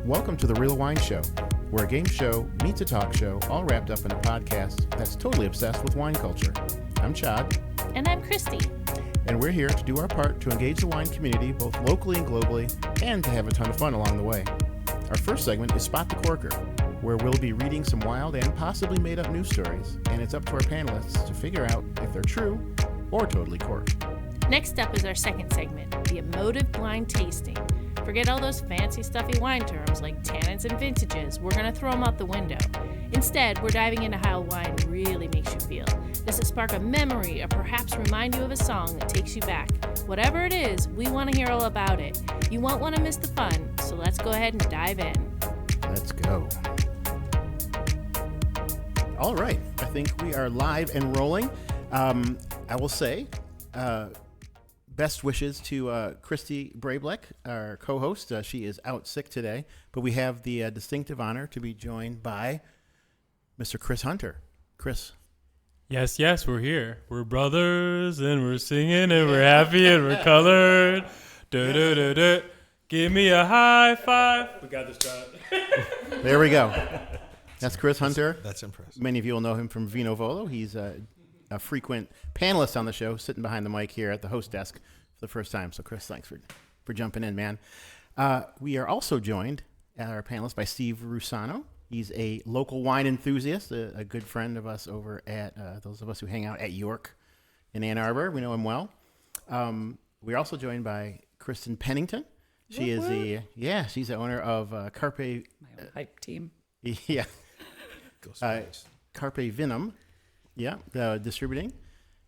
Welcome to The Real Wine Show, where a game show meets a talk show, all wrapped up in a podcast that's totally obsessed with wine culture. I'm Chad. And I'm Christy. And we're here to do our part to engage the wine community, both locally and globally, and to have a ton of fun along the way. Our first segment is Spot the Corker, where we'll be reading some wild and possibly made-up news stories, and it's up to our panelists to figure out if they're true or totally corked. Next up is our second segment, the emotive blind tasting. Forget all those fancy, stuffy wine terms like tannins and vintages. We're going to throw them out the window. Instead, we're diving into how wine really makes you feel. Does it spark a memory or perhaps remind you of a song that takes you back? Whatever it is, we want to hear all about it. You won't want to miss the fun, so let's go ahead and dive in. Let's go. All right, I think we are live and rolling. I will say, best wishes to Christy Brablek, our co-host. She is out sick today, but we have the distinctive honor to be joined by Mr. Chris Hunter. Chris. Yes, we're here. We're brothers, and we're singing, and we're happy, and we're colored. Da-da-da-da. Give me a high five. We got this, John. There we go. That's Chris Hunter. That's impressive. Many of you will know him from Vino Volo. He's a frequent panelist on the show, sitting behind the mic here at the host desk for the first time. So, Chris, thanks for jumping in, man. We are also joined at our panelist by Steve Russano. He's a local wine enthusiast, a good friend of us over at those of us who hang out at York in Ann Arbor. We know him well. We're also joined by Kristen Pennington. She is she's the owner of Carpe. My own hype team. Yeah. Carpe Vinum. Yeah, distributing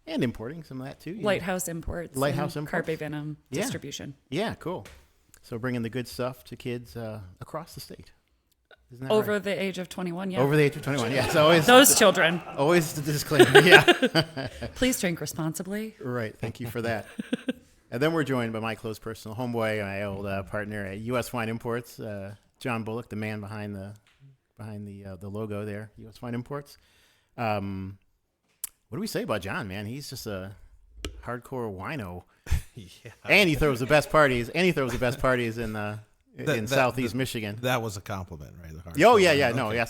and importing some of that too. Lighthouse Imports. Lighthouse Imports. Carpe Vinum distribution. Yeah, cool. So bringing the good stuff to kids across the state. Isn't that Over right? the age of 21, yeah. Over the age of 21, yeah. So always Those children. Always the disclaimer, yeah. Please drink responsibly. Right, thank you for that. And then we're joined by my close personal homeboy, my old partner at U.S. Wine Imports, John Bullock, the man behind the logo there, U.S. Wine Imports. What do we say about John, man? He's just a hardcore wino. Yeah. And he throws the best parties. In Southeast Michigan. That was a compliment, right? That's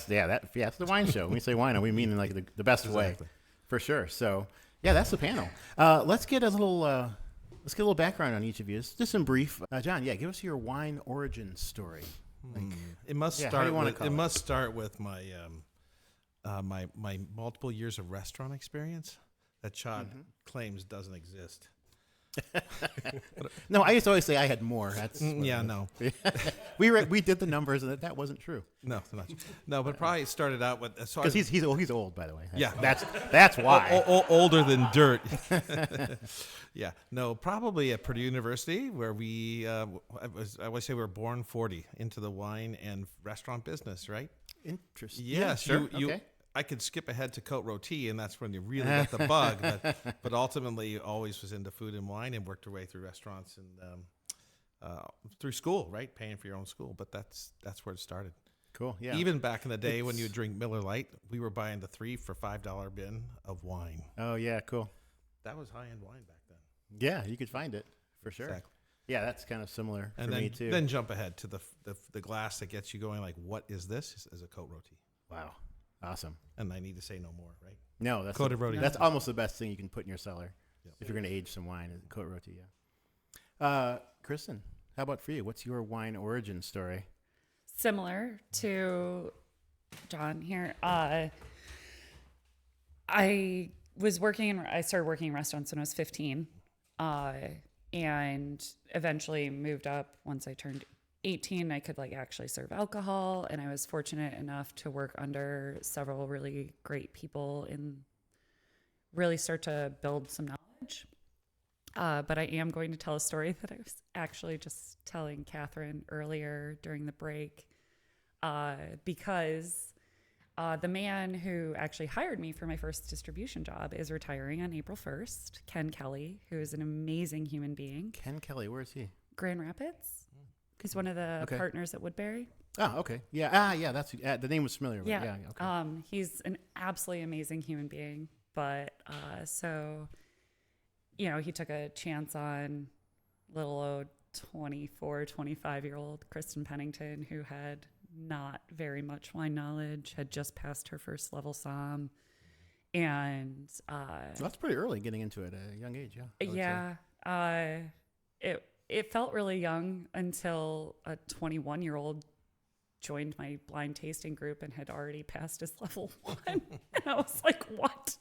the wine show. When we say wino, we mean in like the best way, for sure. So yeah, that's the panel. Let's get a little background on each of you, just in brief. John, give us your wine origin story. It must start with my my multiple years of restaurant experience that Chad claims doesn't exist. No, I used to always say I had more. That's no. we did the numbers and that wasn't true. No, but probably started out with because he's old by the way. Yeah, that's why older than dirt. Yeah, no, probably at Purdue University where we I always say we were born 40 into the wine and restaurant business, right? Interesting. Yeah, sure. Okay. I could skip ahead to Cote Roti, and that's when you really got the bug. But ultimately, always was into food and wine, and worked our way through restaurants and through school, right? Paying for your own school, but that's where it started. Cool. Yeah. Even back in the day when you would drink Miller Lite, we were buying the 3 for $5 bin of wine. Oh yeah, cool. That was high end wine back then. Yeah, you could find it for sure. Exactly. Yeah, that's kind of similar and for then, me too. Then jump ahead to the glass that gets you going. Like, what is this? Is a Cote Roti. Wow. Awesome. And I need to say no more, right? No, that's almost the best thing you can put in your cellar if you're going to age some wine. Cote Roti, yeah. Kristen, how about for you? What's your wine origin story? Similar to John here. I started working in restaurants when I was 15, and eventually moved up once I turned 18. I could actually serve alcohol, and I was fortunate enough to work under several really great people and really start to build some knowledge. But I am going to tell a story that I was actually just telling Catherine earlier during the break, because the man who actually hired me for my first distribution job is retiring on April 1st, Ken Kelly, who is an amazing human being. Ken Kelly, where is he? Grand Rapids. He's one of the partners at Woodbury. Oh, okay. Yeah. That's the name was familiar. Yeah. Okay. He's an absolutely amazing human being. But so, he took a chance on little old 24, 25-year-old Kristen Pennington who had not very much wine knowledge, had just passed her first level somm. And that's pretty early getting into it at a young age. It felt really young until a 21-year-old joined my blind tasting group and had already passed his level 1. And I was like, what?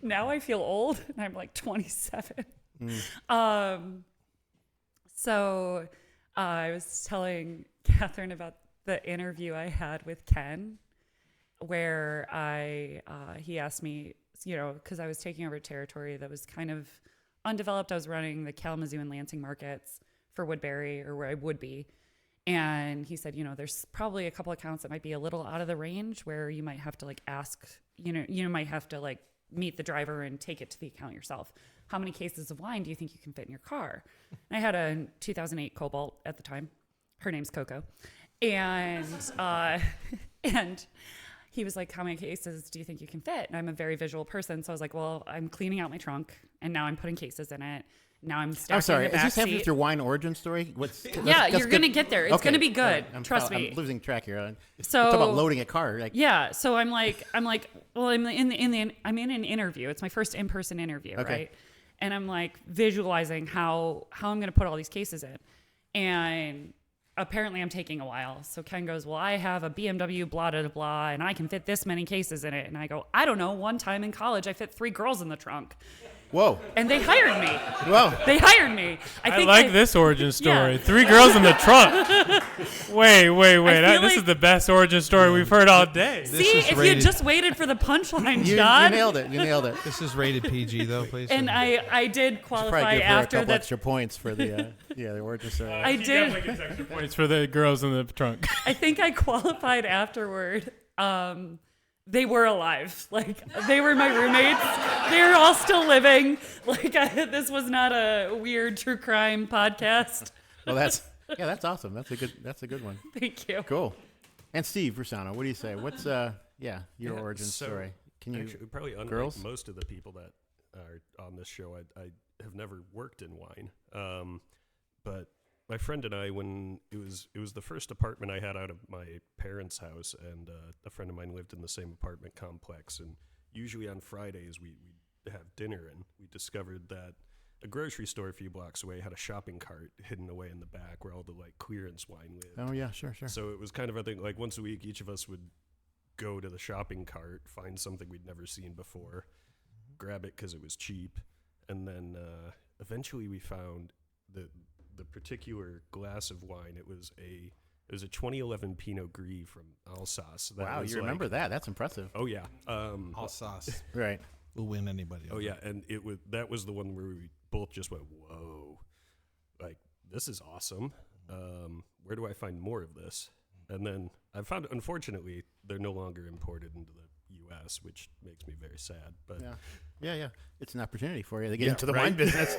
Now I feel old, and I'm like 27. So I was telling Catherine about the interview I had with Ken, where he asked me, because I was taking over territory that was kind of undeveloped. I was running the Kalamazoo and Lansing markets for Woodbury, or where I would be. And he said, there's probably a couple accounts that might be a little out of the range where you might have to ask, you might have to meet the driver and take it to the account yourself. How many cases of wine do you think you can fit in your car? And I had a 2008 Cobalt at the time. Her name's Coco. And he was like, how many cases do you think you can fit? And I'm a very visual person. So I was like, well, I'm cleaning out my trunk and now I'm putting cases in it. Now I'm stacking. I'm sorry. The back Is this seat. happening with your wine origin story? You're gonna get there. It's gonna be good. Right. Trust me. I'm losing track here. So talk about loading a car. So I'm like, well, I'm in an interview. It's my first in-person interview, right? And I'm like visualizing how I'm gonna put all these cases in, and apparently I'm taking a while. So Ken goes, well, I have a BMW blah blah blah, and I can fit this many cases in it. And I go, I don't know. One time in college, I fit 3 girls in the trunk. Whoa. And they hired me. Whoa. They hired me. I like this origin story. 3 girls in the trunk. Wait. This is the best origin story we've heard all day. See, if you just waited for the punchline, John. You nailed it. This is rated PG, though, please. And I did qualify probably give her after a couple that. extra points for the the origin story. I She did. definitely gets extra points for the girls in the trunk. I think I qualified afterward. They were alive. They were my roommates. They were all still living. This was not a weird true crime podcast. Well, that's awesome. That's a good one. Thank you. Cool. And Steve Russano, what do you say? What's your origin story? Can you actually, probably unlike girls? most of the people that are on this show, I have never worked in wine. But my friend and I, when it was the first apartment I had out of my parents' house, and a friend of mine lived in the same apartment complex, and usually on Fridays we'd have dinner, and we discovered that a grocery store a few blocks away had a shopping cart hidden away in the back where all the clearance wine lived. Oh yeah, sure. So it was kind of a thing, once a week each of us would go to the shopping cart, find something we'd never seen before, grab it because it was cheap, and then eventually we found the particular glass of wine. It was a 2011 Pinot Gris from Alsace. Wow, you remember that? That's impressive. Oh yeah, Alsace. Right. Will win anybody. Oh yeah, and that was the one where we both just went, whoa, this is awesome. Where do I find more of this? And then I found, unfortunately, they're no longer imported into the U.S., which makes me very sad. But yeah, it's an opportunity for you to get into the wine business.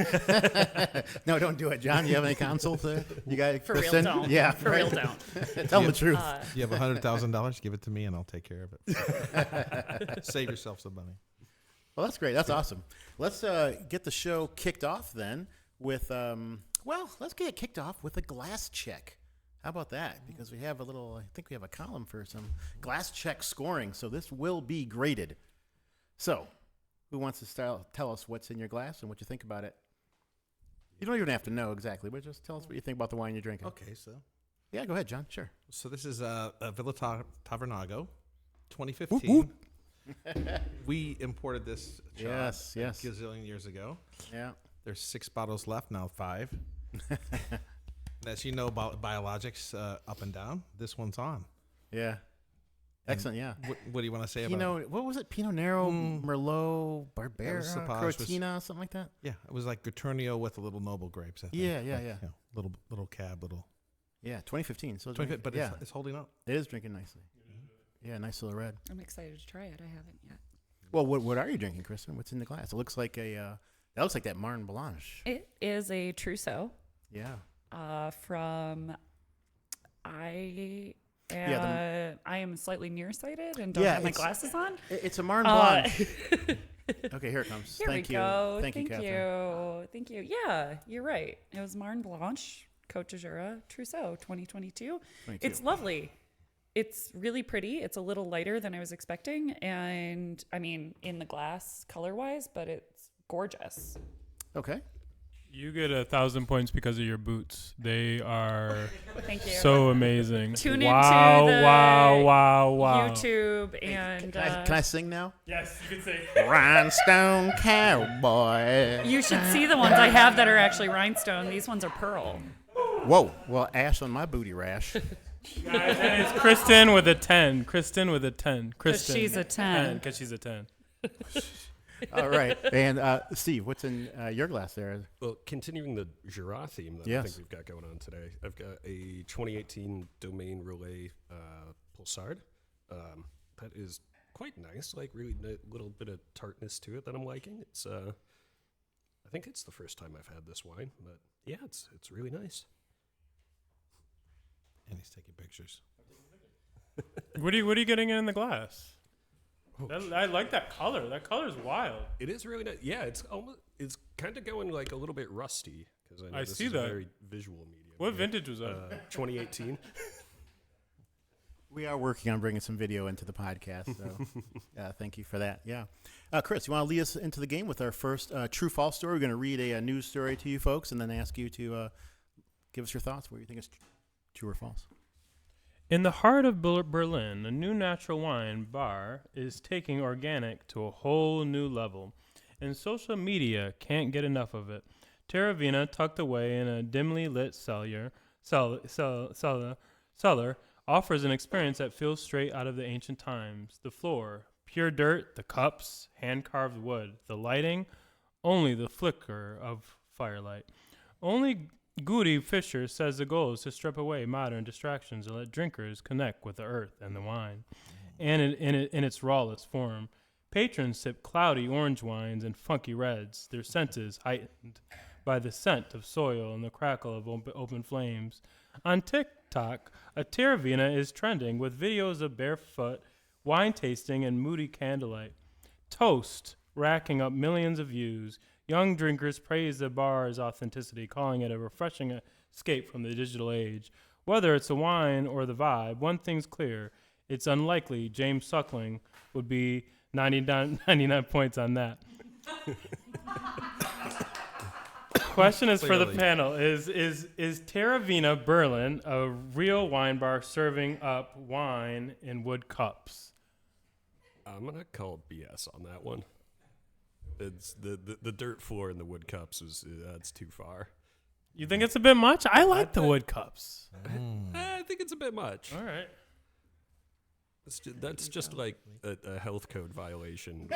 No, don't do it, John. You have any counsel? You got For real, Kristen? don't. Yeah, For real, don't. Tell them the truth. You have $100,000. Give it to me, and I'll take care of it. Save yourself some money. Well, that's great. That's awesome. Let's get the show kicked off then with let's get it kicked off with a glass check. How about that? Because we have I think we have a column for some glass check scoring. So this will be graded. So who wants to tell us what's in your glass and what you think about it? You don't even have to know exactly, but just tell us what you think about the wine you're drinking. Okay, so. Yeah, go ahead, John. Sure. So this is a Villa Tavernago, 2015. We imported this Yes. a gazillion years ago. Yeah. There's 6 bottles left, now 5. As you know about biologics up and down, this one's on. Yeah. Excellent, yeah. What do you want to say about it? What was it? Pinot Nero, Merlot, Barbera, Cortina, something like that? Yeah, it was like Guternio with a little noble grapes, I think. Yeah. Little cab, little. Yeah, 2015. So But it's holding up. It is drinking nicely. Yeah, nice little red. I'm excited to try it. I haven't yet. Well, what are you drinking, Kristen? What's in the glass? It looks like that looks like that Marne Blanche. It is a Trousseau. Yeah. I am slightly nearsighted and don't Yeah, have my glasses on. It's a Marne Blanche. Okay, here it comes. Here Thank we you. go. Thank you, Catherine. Thank you. Yeah, you're right. It was Marne Blanche. Côte de Jura Trousseau 2022. 22. It's lovely. It's really pretty. It's a little lighter than I was expecting. And I mean, in the glass color wise, but it's gorgeous. Okay. You get 1,000 points because of your boots. They are Thank you. so amazing. Tune wow, into the wow. YouTube and Can I sing now? Yes, you can say. Rhinestone Cowboy. you should see the ones I have that are actually rhinestone. These ones are pearl. Whoa. Well, ash on my booty rash. Guys, and it's Kristen with a 10. Kristen with a 10. Kristen. she's a 10. Because she's a 10. All right. And Steve, what's in your glass there? Well, continuing the Jura theme that I think we've got going on today, I've got a 2018 Domaine Relais Pulsard. That is quite nice, like really little bit of tartness to it that I'm liking. It's I think it's the first time I've had this wine, but yeah, it's really nice. And he's taking pictures. What are you getting in the glass? I like that color. That color is wild. It is really nice. Yeah, it's kind of going like a little bit rusty because I know this see is that. a very visual medium. What vintage was that? 2018. We are working on bringing some video into the podcast, so thank you for that. Yeah. Chris, you want to lead us into the game with our first true-false story? We're going to read a news story to you folks and then ask you to give us your thoughts, what you think is true or false. In the heart of Berlin, a new natural wine bar is taking organic to a whole new level, and social media can't get enough of it. Terravina, tucked away in a dimly lit cellar, offers an experience that feels straight out of the ancient times. The floor, pure dirt, the cups, hand-carved wood, the lighting, only the flicker of firelight. Only Goody Fisher says the goal is to strip away modern distractions and let drinkers connect with the earth and the wine, and in its rawest form. Patrons sip cloudy orange wines and funky reds, their senses heightened by the scent of soil and the crackle of open flames. On TikTok, a Terravina is trending with videos of barefoot wine tasting and moody candlelight. Toast, racking up millions of views. Young drinkers praise the bar's authenticity, calling it a refreshing escape from the digital age. Whether it's the wine or the vibe, one thing's clear. It's unlikely James Suckling would be 99 points on that. Question is for the panel. Is Terravina Berlin a real wine bar serving up wine in wood cups? I'm going to call BS on that one. It's the dirt floor in the wood cups that's too far. You think it's a bit much? I like the wood cups. I think it's a bit much. All right. That's just like a health code violation.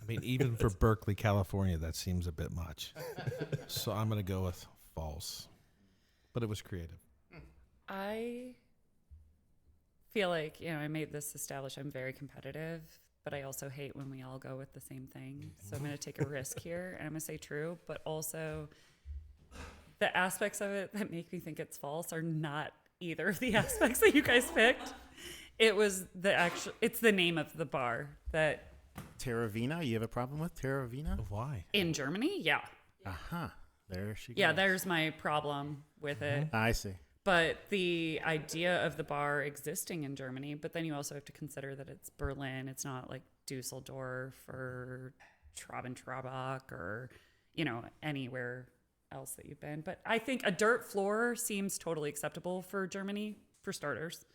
I mean, even for Berkeley, California, that seems a bit much. So I'm going to go with false. But it was creative. I feel like, I made this establish I'm very competitive, but I also hate when we all go with the same thing. So I'm going to take a risk here, and I'm going to say true, but also the aspects of it that make me think it's false are not either of the aspects that you guys picked. It's the name of the bar that... Terravina? You have a problem with Terravina? Why? In Germany? Yeah. Uh-huh. There she goes. Yeah, there's my problem with it. I see. But the idea of the bar existing in Germany, but then you also have to consider that it's Berlin. It's not like Dusseldorf or Traben-Trabach or, anywhere else that you've been. But I think a dirt floor seems totally acceptable for Germany, for starters.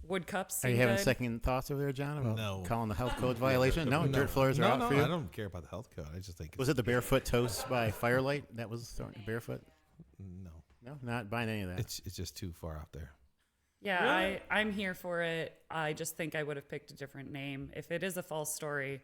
Wood cups. Are you having second thoughts over there, John, about calling the health code violation? No, dirt floors are out for you? I don't care about the health code. I just think... Was it the barefoot toast by firelight? That was barefoot? No. No, not buying any of that. It's just too far out there. Yeah, Really? I'm here for it. I just think I would have picked a different name. If it is a false story,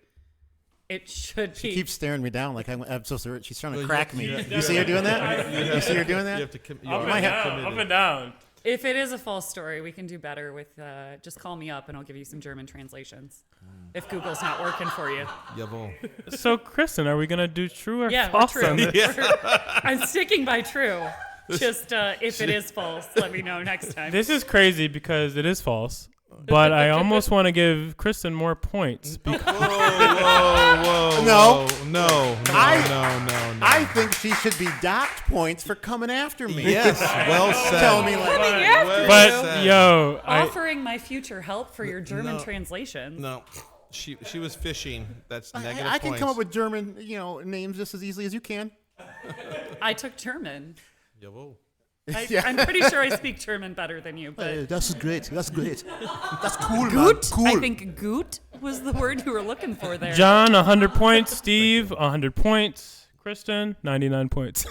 it should be. She keeps staring me down like I'm so sorry. She's trying to crack me. You see her doing that? You see her doing that? You have to Up and down. If it is a false story, we can do better with just call me up and I'll give you some German translations. If Google's not working for you. Jawohl. So, Kristen, are we going to do true or Yeah, false? we're true. On this? I'm sticking by true. Just if it is false, let me know next time. This is crazy because it is false, but I almost want to give Kristen more points. Whoa, No. no. I think she should be docked points for coming after me. Yes, well said. Tell me like, Coming after But you. yo, Offering my future help for your German No. translations. No, she was fishing. That's negative I can points. come up with German, names just as easily as you can. I took German. Jawohl. I'm pretty sure I speak German better than you, but That's great. That's great. That's cool, gut. man. Cool. I think gut was the word you were looking for there. John 100 points, Steve 100 points, Kristen 99 points.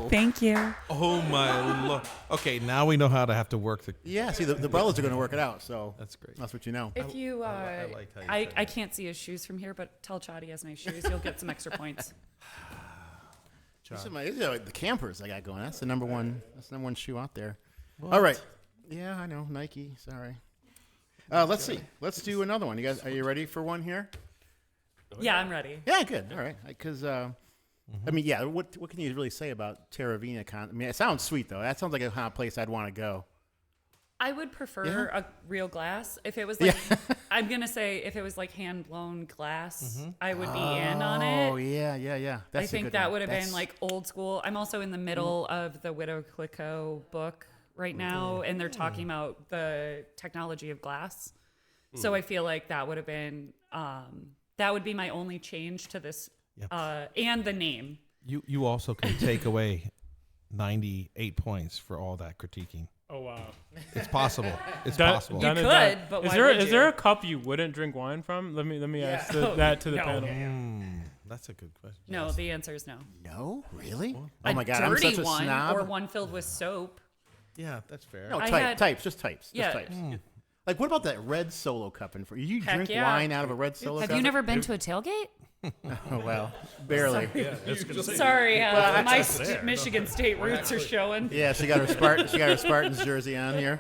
Thank you. Oh my lord. Okay, now we know how to have to work the. Yeah, see, the brothers are going to work it out, so That's great. that's what you know. If you, I liked how you I said I can't see his shoes from here, but tell Chad he has nice shoes. You'll get some extra points. These are the campers I got going. That's the number one. That's the number one shoe out there. All right. Yeah, I know. Nike. Sorry. Let's see. Let's do another one. You guys, are you ready for one here? Yeah, I'm ready. Yeah, good. All right. Because I mean, yeah. What can you really say about Terravina? I mean, it sounds sweet though. That sounds like a kind of place I'd want to go. I would prefer Yeah. a real glass. If it was like, I'm gonna say if it was like hand blown glass, I would be in on Oh it. yeah. That's I a think good that one. would have been That's- like old school. I'm also in the middle of the Widow Clicquot book right now, and they're talking about the technology of glass. So I feel like that would have been that would be my only change to this, and the name. You also can take away 98 points for all that critiquing. Oh wow. It's possible. It's Done- possible. done You and could, done. but is why there would is you? there a cup you wouldn't drink wine from? Let me ask that to the No. panel. That's a good question. No, Yes. the answer is no. No, really? A Oh my God, I'm dirty such a one snob. or one filled with soap. Yeah, that's fair. No, I type, had- types, just types, Yeah. just types. Like, what about that red Solo cup? And you Heck drink yeah. wine out of a red Solo Have cup? you never been to a tailgate? Oh well, barely. Yeah, that's gonna say. Sorry, my there. Michigan State roots are showing. Yeah, she got her Spartans jersey on here.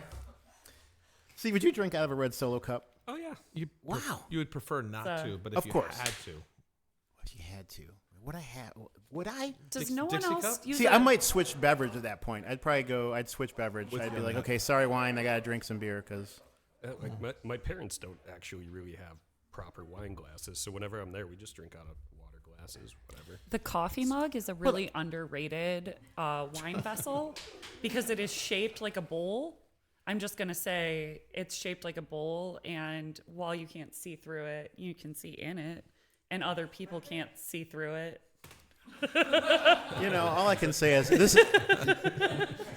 See, would you drink out of a red Solo cup? Oh yeah. Wow. You would prefer not So- to, but Of if you course. had to. If you had to, would I? Does no one Dixie else cup? use See, a- I might switch beverage at that point. I'd switch beverage. I'd be like, okay, sorry, wine. I gotta drink some beer because. My parents don't actually really have proper wine glasses, so whenever I'm there, we just drink out of water glasses, whatever. The coffee mug is a really underrated wine vessel because it is shaped like a bowl. I'm just going to say it's shaped like a bowl, and while you can't see through it, you can see in it, and other people can't see through it. All I can say is this.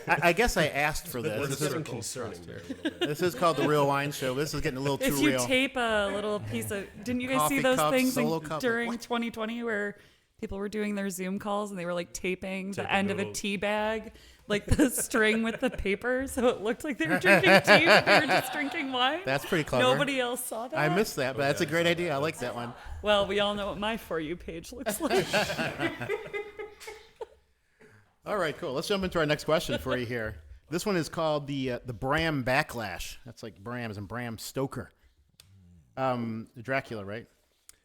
I guess I asked for this. There's something concerning there a little bit. This is called the Real Wine Show. This is getting a little too If you real. tape a little piece of, didn't you guys Coffee see those cup, things solo cup, during what? 2020 where people were doing their Zoom calls and they were like taping the Taping end of a little- tea bag, like the string with the paper, so it looked like they were drinking tea, but they were just drinking wine? That's pretty clever. Nobody else saw that. I missed that, but that's a great idea. I like that one. Well, we all know what my For You page looks like. All right, cool. Let's jump into our next question for you here. This one is called the Bram Backlash. That's like Bram as in Bram Stoker. Dracula, right?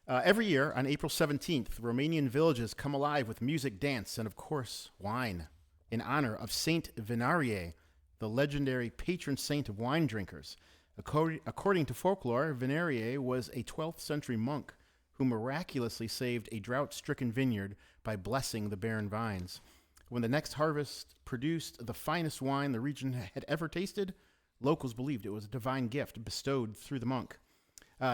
Every year on April 17th, Romanian villages come alive with music, dance, and of course, wine in honor of Saint Venarie, the legendary patron saint of wine drinkers. According to folklore, Venarie was a 12th century monk who miraculously saved a drought-stricken vineyard by blessing the barren vines. When the next harvest produced the finest wine the region had ever tasted, locals believed it was a divine gift bestowed through the monk.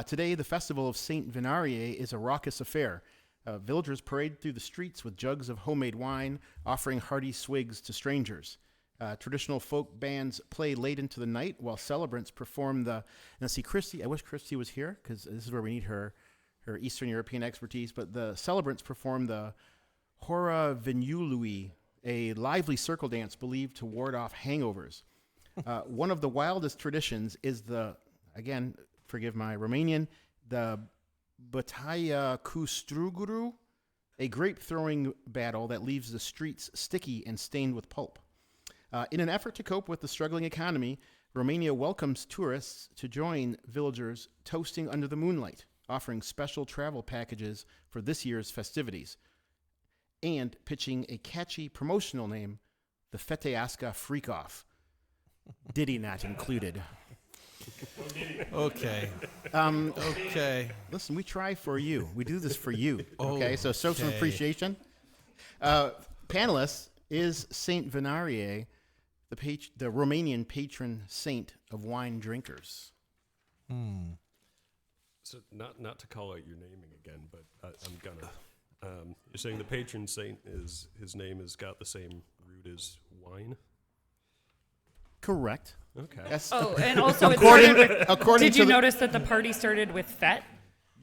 Today, the festival of Saint Venarie is a raucous affair. Villagers parade through the streets with jugs of homemade wine, offering hearty swigs to strangers. Traditional folk bands play late into the night while celebrants perform the... Now, see, Christy, I wish Christy was here because this is where we need her Eastern European expertise, but the celebrants perform the Hora Vinului, a lively circle dance believed to ward off hangovers. One of the wildest traditions is again, forgive my Romanian, the Bătaia cu Struguru, a grape-throwing battle that leaves the streets sticky and stained with pulp. In an effort to cope with the struggling economy, Romania welcomes tourists to join villagers toasting under the moonlight, offering special travel packages for this year's festivities, and pitching a catchy promotional name, the Feteasca Freak-Off. Diddy not included. Okay. Okay. Listen, we try for you. We do this for you. Okay, so show some Okay. appreciation. Panelist is Saint Venarie, the Romanian patron saint of wine drinkers. So not to call out your naming again, but I'm gonna. You're saying the patron saint is his name has got the same root as wine? Correct. Okay. Yes. Oh, and also it According, started with, according did to you the, notice that the party started with fête,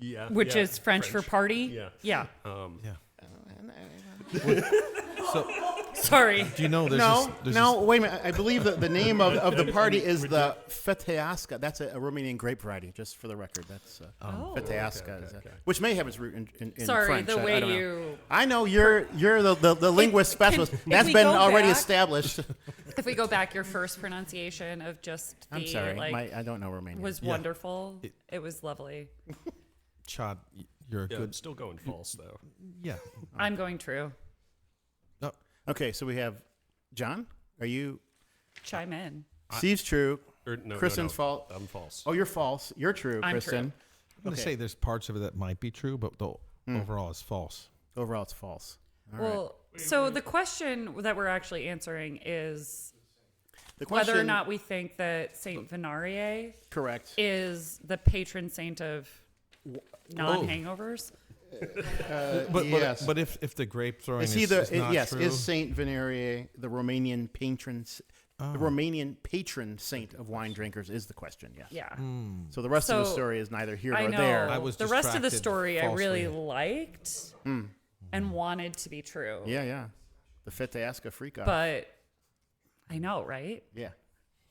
Yeah. which yeah, is French for party? Yeah. Yeah. So, Sorry. do you know there's Wait a minute. I believe that the name of the party is the Feteasca. That's a Romanian grape variety, just for the record. That's Feteasca, which may have its root in Sorry, French. the I way don't know. you. I know you're the linguist specialist. if That's we been go already back- established. If we go back, your first pronunciation of just the I'm sorry, like I don't know Romanian. was wonderful. It was lovely. Chad, you're a Yeah, good. I'm still going false though. Yeah. I'm going true. Okay, so we have John. Are you? Chime in. Steve's true. Or, no, Kristen's no, false. I'm false. Oh, you're false. You're true, I'm Kristen. true. I'm going to say there's parts of it that might be true, but the overall is false. Overall, it's false. All right. Well, so the question that we're actually answering is The whether or question- not we think that Saint Venarie correct. is the patron saint of non-hangovers. Yes. But if the grape throwing Is is, he the is not yes? true, Is Saint Venarie the Romanian patron? The Romanian patron saint of wine drinkers is the question. Yes. Yeah. So the rest of the So, story is neither here I nor know. there. I was the rest of the distracted story I really falsely. liked and wanted to be true. Yeah. The Feteasca freak off. But I know, right? yeah.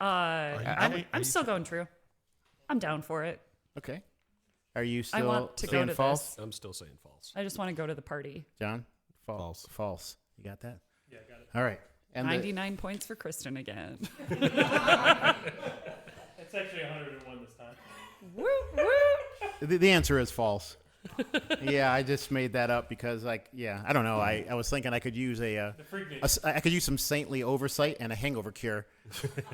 I'm still going true. I'm down for it. Okay. Are you I still want to go saying to false, this. I'm still saying false. I just want to go to the party. John? False. False. You got that? Yeah, I got it. All right. And 99 points for Kristen again. It's actually 101 this time. Woo, woo. the answer is false. Yeah, I just made that up because, I don't know. I was thinking I could use I could use some saintly oversight and a hangover cure.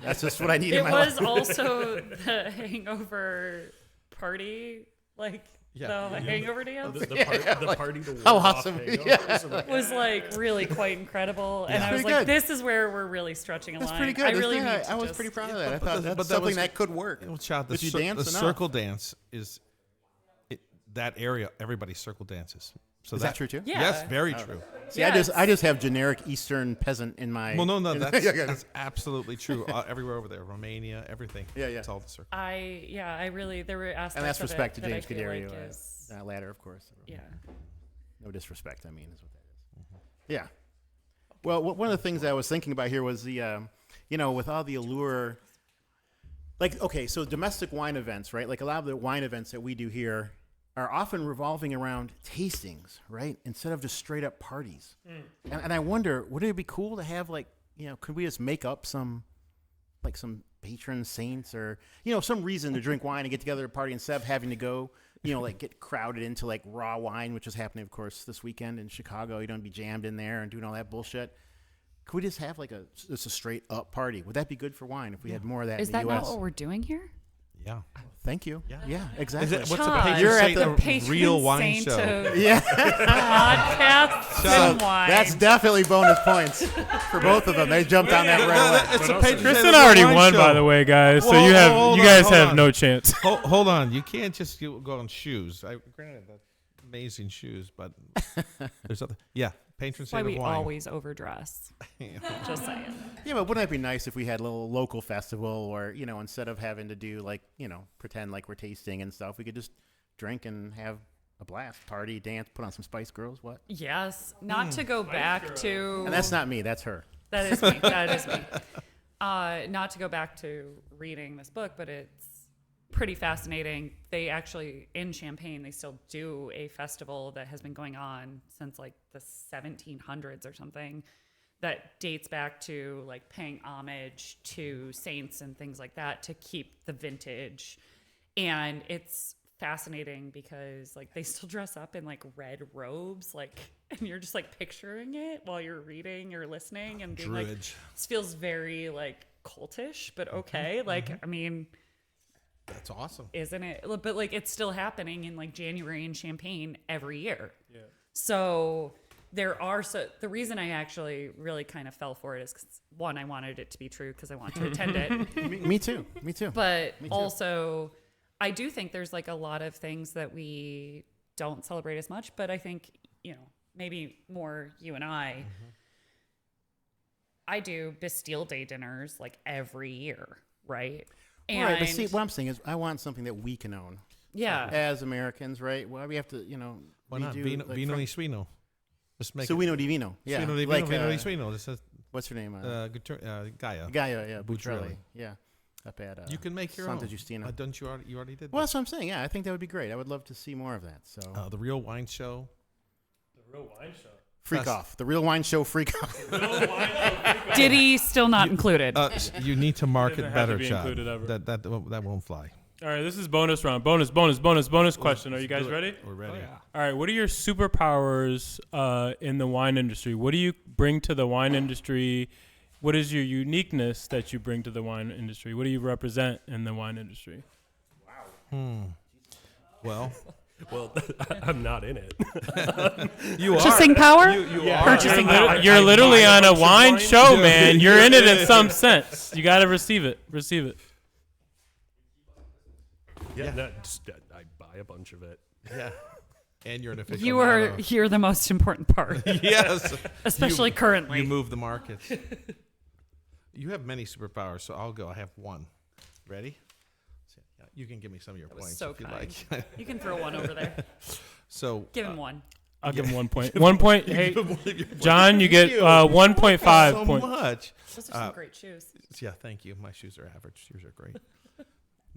That's just what I need in It my was life. also the hangover party, like Yeah. the hangover dance. The party to How ward off awesome. hangovers. Was like really quite incredible, and I was Pretty like, good. "This is where we're really stretching a That's line." pretty good. I isn't really it? need to I was just- pretty proud of that. I but thought that- that's but that something was- that could work. Well, Chad, the, If you cir- dance the enough. circle dance is that area. Everybody circle dances. So Is that true too? Yeah. Yes, very true. See, Yeah, I just have generic Eastern peasant in my. Well, no, that's, Yeah. that's absolutely true. Everywhere over there, Romania, everything. Yeah. It's all the circle. I really there were aspects And that's of it respect to that I James feel Cadario. like is- Ladder, of course. yeah. No disrespect, I mean, is what that is. Yeah. Well, one of the things I was thinking about here was the, with all the allure, like, okay, so domestic wine events, right? Like a lot of the wine events that we do here are often revolving around tastings, right? Instead of just straight up parties. And I wonder, would it be cool to have could we just make up some patron saints or, some reason to drink wine and get together at a party instead of having to go, get crowded into like raw wine, which is happening, of course, this weekend in Chicago. You don't be jammed in there and doing all that bullshit. Could we just have just a straight up party? Would that be good for wine if we had more of that Is in the that U.S.? not what we're doing here? Yeah. Thank you. Yeah. Exactly. What's the Chad, patron You're at saint the of patron real wine saint show? of Yeah. podcasts and wine. That's definitely bonus points for both of them. They jumped on that right away. It's a also- patron saint Kristen of the already wine won, show. by the way, guys. So Whoa, you hold guys on, have hold no on. chance. Hold on. You can't just go on shoes. Granted, that's amazing shoes, but there's other. Yeah. Patron That's why saint we of wine. always overdress. Just saying. Yeah, but wouldn't it be nice if we had a little local festival or, instead of having to do pretend like we're tasting and stuff, we could just drink and have a blast, party, dance, put on some Spice Girls, what? Yes. Not to go back to. And that's not me, that's her. That is me. That is me. Not to go back to reading this book, but it's pretty fascinating. They actually, in Champaign, they still do a festival that has been going on since like the 1700s or something that dates back to like paying homage to saints and things like that to keep the vintage. And it's fascinating because like they still dress up in like red robes, like, and you're just like picturing it while you're reading or listening and being like, Druid. this feels very like cultish, but okay. Like, I mean, That's awesome. Isn't it? But like it's still happening in like January in Champaign every year. Yeah. So the reason I actually really kind of fell for it is 'cause, one, I wanted it to be true because I want to attend it. Me too. But Me too. also, I do think there's like a lot of things that we don't celebrate as much. But I think, maybe more you and I do Bastille Day dinners like every year, right? And Right, but see, what I'm saying is I want something that we can own. yeah. As Americans, right? Why we have to, Why not? redo, Vino, like, vino from- y suino. Just make Suino di Vino. Yeah. Suino di vino, like, vino y suino. This is what's her name? Gaia. Gaia, yeah. Bucciarelli. Bucciarelli. Yeah. Up at You can make your Santa own. Giustina. Don't you already did? Well, that? that's what I'm saying. Yeah, I think that would be great. I would love to see more of that. So, The Real Wine Show. The real wine show. freak Fest- off. The Real Wine Show freak off. Diddy still not included. You need to market Didn't have better, to be Chad. included ever. That won't fly. All right, this is bonus round. Bonus question. Are you guys ready? We're ready. All right, what are your superpowers in the wine industry? What do you bring to the wine industry? What is your uniqueness that you bring to the wine industry? What do you represent in the wine industry? Well, Well, I'm not in it. you are. Purchasing power? You Yeah. are. Purchasing power. You're literally buy a on a bunch of wine wine. show, man. You're in it in some sense. You got to receive it. Receive it. Yeah, I buy a bunch of it. Yeah. And you're an official. You're the most important part, Yes. especially currently. You move the markets. You have many superpowers, so I'll go. I have one. Ready? You can give me some of your That was points so if you kind. like. You can throw one over there. So Give him one. I'll give him 1 point. 1 point. Hey, Give one of your points. John, you Thank get 1.5 so points. much. Those are some great shoes. Yeah, thank you. My shoes are average. Yours are great.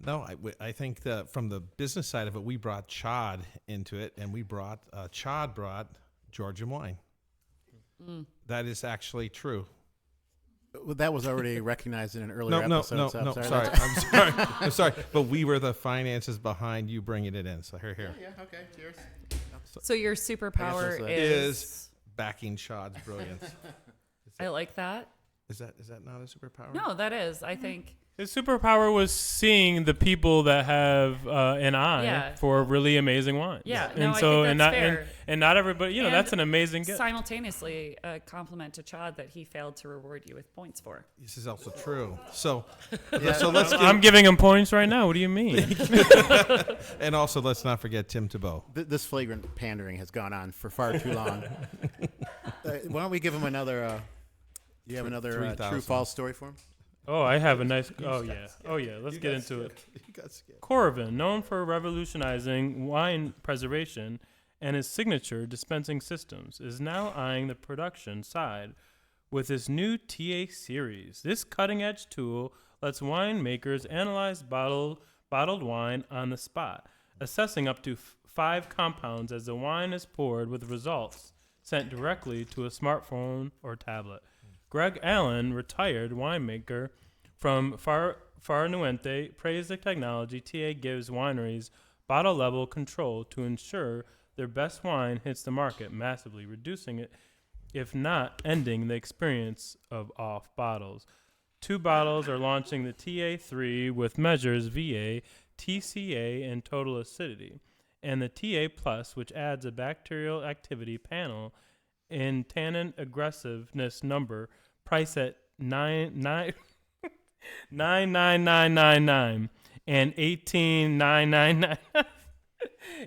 No, I think that from the business side of it, we brought Chad into it, and we brought Chad brought Georgian wine. That is actually true. Well, that was already recognized in an earlier No, episode. so I'm sorry. sorry. I'm sorry. I'm sorry. But we were the finances behind you bringing it in. So here. Yeah, okay. Cheers. So your superpower that's Is backing Chad's brilliance. I like that. Is that not a superpower? No, that is. I think. His superpower was seeing the people that have an eye Yeah. for really amazing wines. Yeah, and no, I so think and that's not fair. and not everybody. And That's an amazing gift. Simultaneously, a compliment to Chad that he failed to reward you with points for. This is also true. So let's I'm giving him points right now. What do you mean? and also let's not forget Tim Tebow. This flagrant pandering has gone on for far too long. Why don't we give him another? You have another 3,000. true false story for him? Oh, I have a nice. Oh yeah. Let's get into it. You got scared. Corvin, known for revolutionizing wine preservation and his signature dispensing systems, is now eyeing the production side with his new TA series. This cutting-edge tool lets winemakers analyze bottled wine on the spot, assessing up to 5 compounds as the wine is poured, with results sent directly to a smartphone or tablet. Greg Allen, retired winemaker from Farnuente, praised the technology. TA gives wineries bottle-level control to ensure their best wine hits the market, massively reducing it, if not ending the experience of off bottles. 2 bottles are launching the TA3 with measures VA, TCA, and total acidity, and the TA Plus, which adds a bacterial activity panel and tannin aggressiveness number, priced at 99999 and 18,999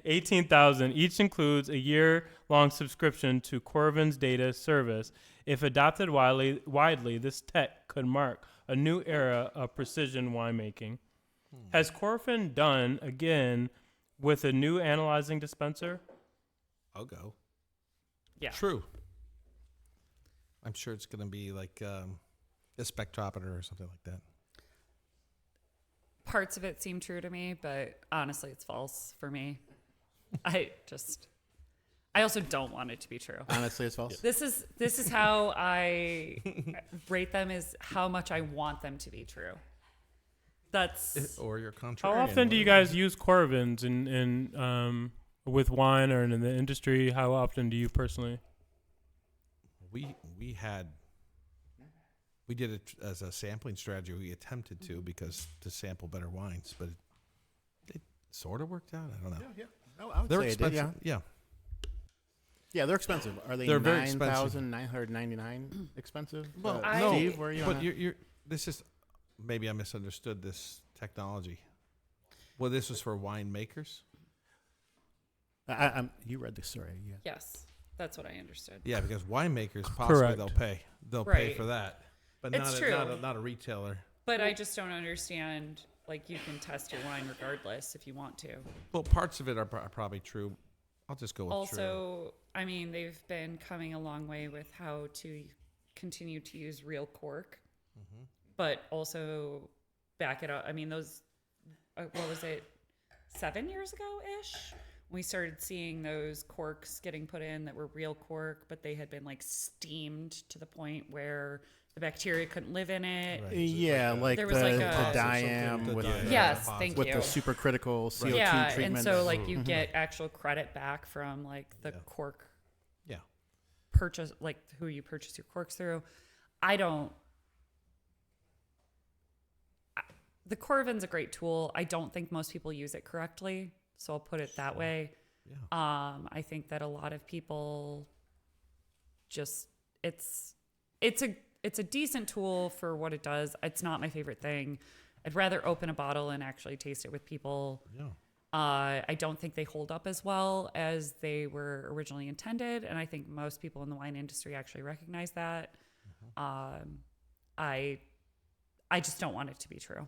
18,000. Each includes a year-long subscription to Corvin's data service. If adopted widely, this tech could mark a new era of precision winemaking. Has Corvin done again with a new analyzing dispenser? I'll go. Yeah. True. I'm sure it's going to be like a spectrometer or something like that. Parts of it seem true to me, but honestly, it's false for me. I also don't want it to be true. Honestly, it's false. This is how I rate them, is how much I want them to be true. That's Or your contrarian. How often do you guys use Corvins in with wine or in the industry? How often do you personally? We did it as a sampling strategy. We attempted to, because to sample better wines, but sort of worked out. I don't know. Yeah. Oh, I would They're say it did, expensive. yeah. Yeah, they're expensive. Are they They're very expensive. $9,999 expensive? Well, no, Steve, where are you? But on you're this is maybe I misunderstood this technology. Well, this was for winemakers. You read the story. Yeah. Yes, that's what I understood. Yeah, because winemakers possibly Correct. they'll pay Right. for that, but It's not a retailer. But I just don't understand. Like, you can test your wine regardless if you want to. Well, parts of it are probably true. I'll just go with true. Also, I mean, they've been coming a long way with how to continue to use real cork, but also back it up. I mean, those, what was it, 7 years ago-ish? We started seeing those corks getting put in that were real cork, but they had been like steamed to the point where the bacteria couldn't live in it. Right. Yeah, like There the was like a- diam with Yeah. Yes, Yeah. thank with you. the supercritical CO2 Yeah, treatment. and so like you get actual credit back from like the Yeah. cork Yeah. purchase, like who you purchase your corks through. The Corvin's a great tool. I don't think most people use it correctly, so I'll put it that way. Yeah. I think that a lot of people just it's a decent tool for what it does. It's not my favorite thing. I'd rather open a bottle and actually taste it with people. Yeah. I don't think they hold up as well as they were originally intended, and I think most people in the wine industry actually recognize that. I just don't want it to be true.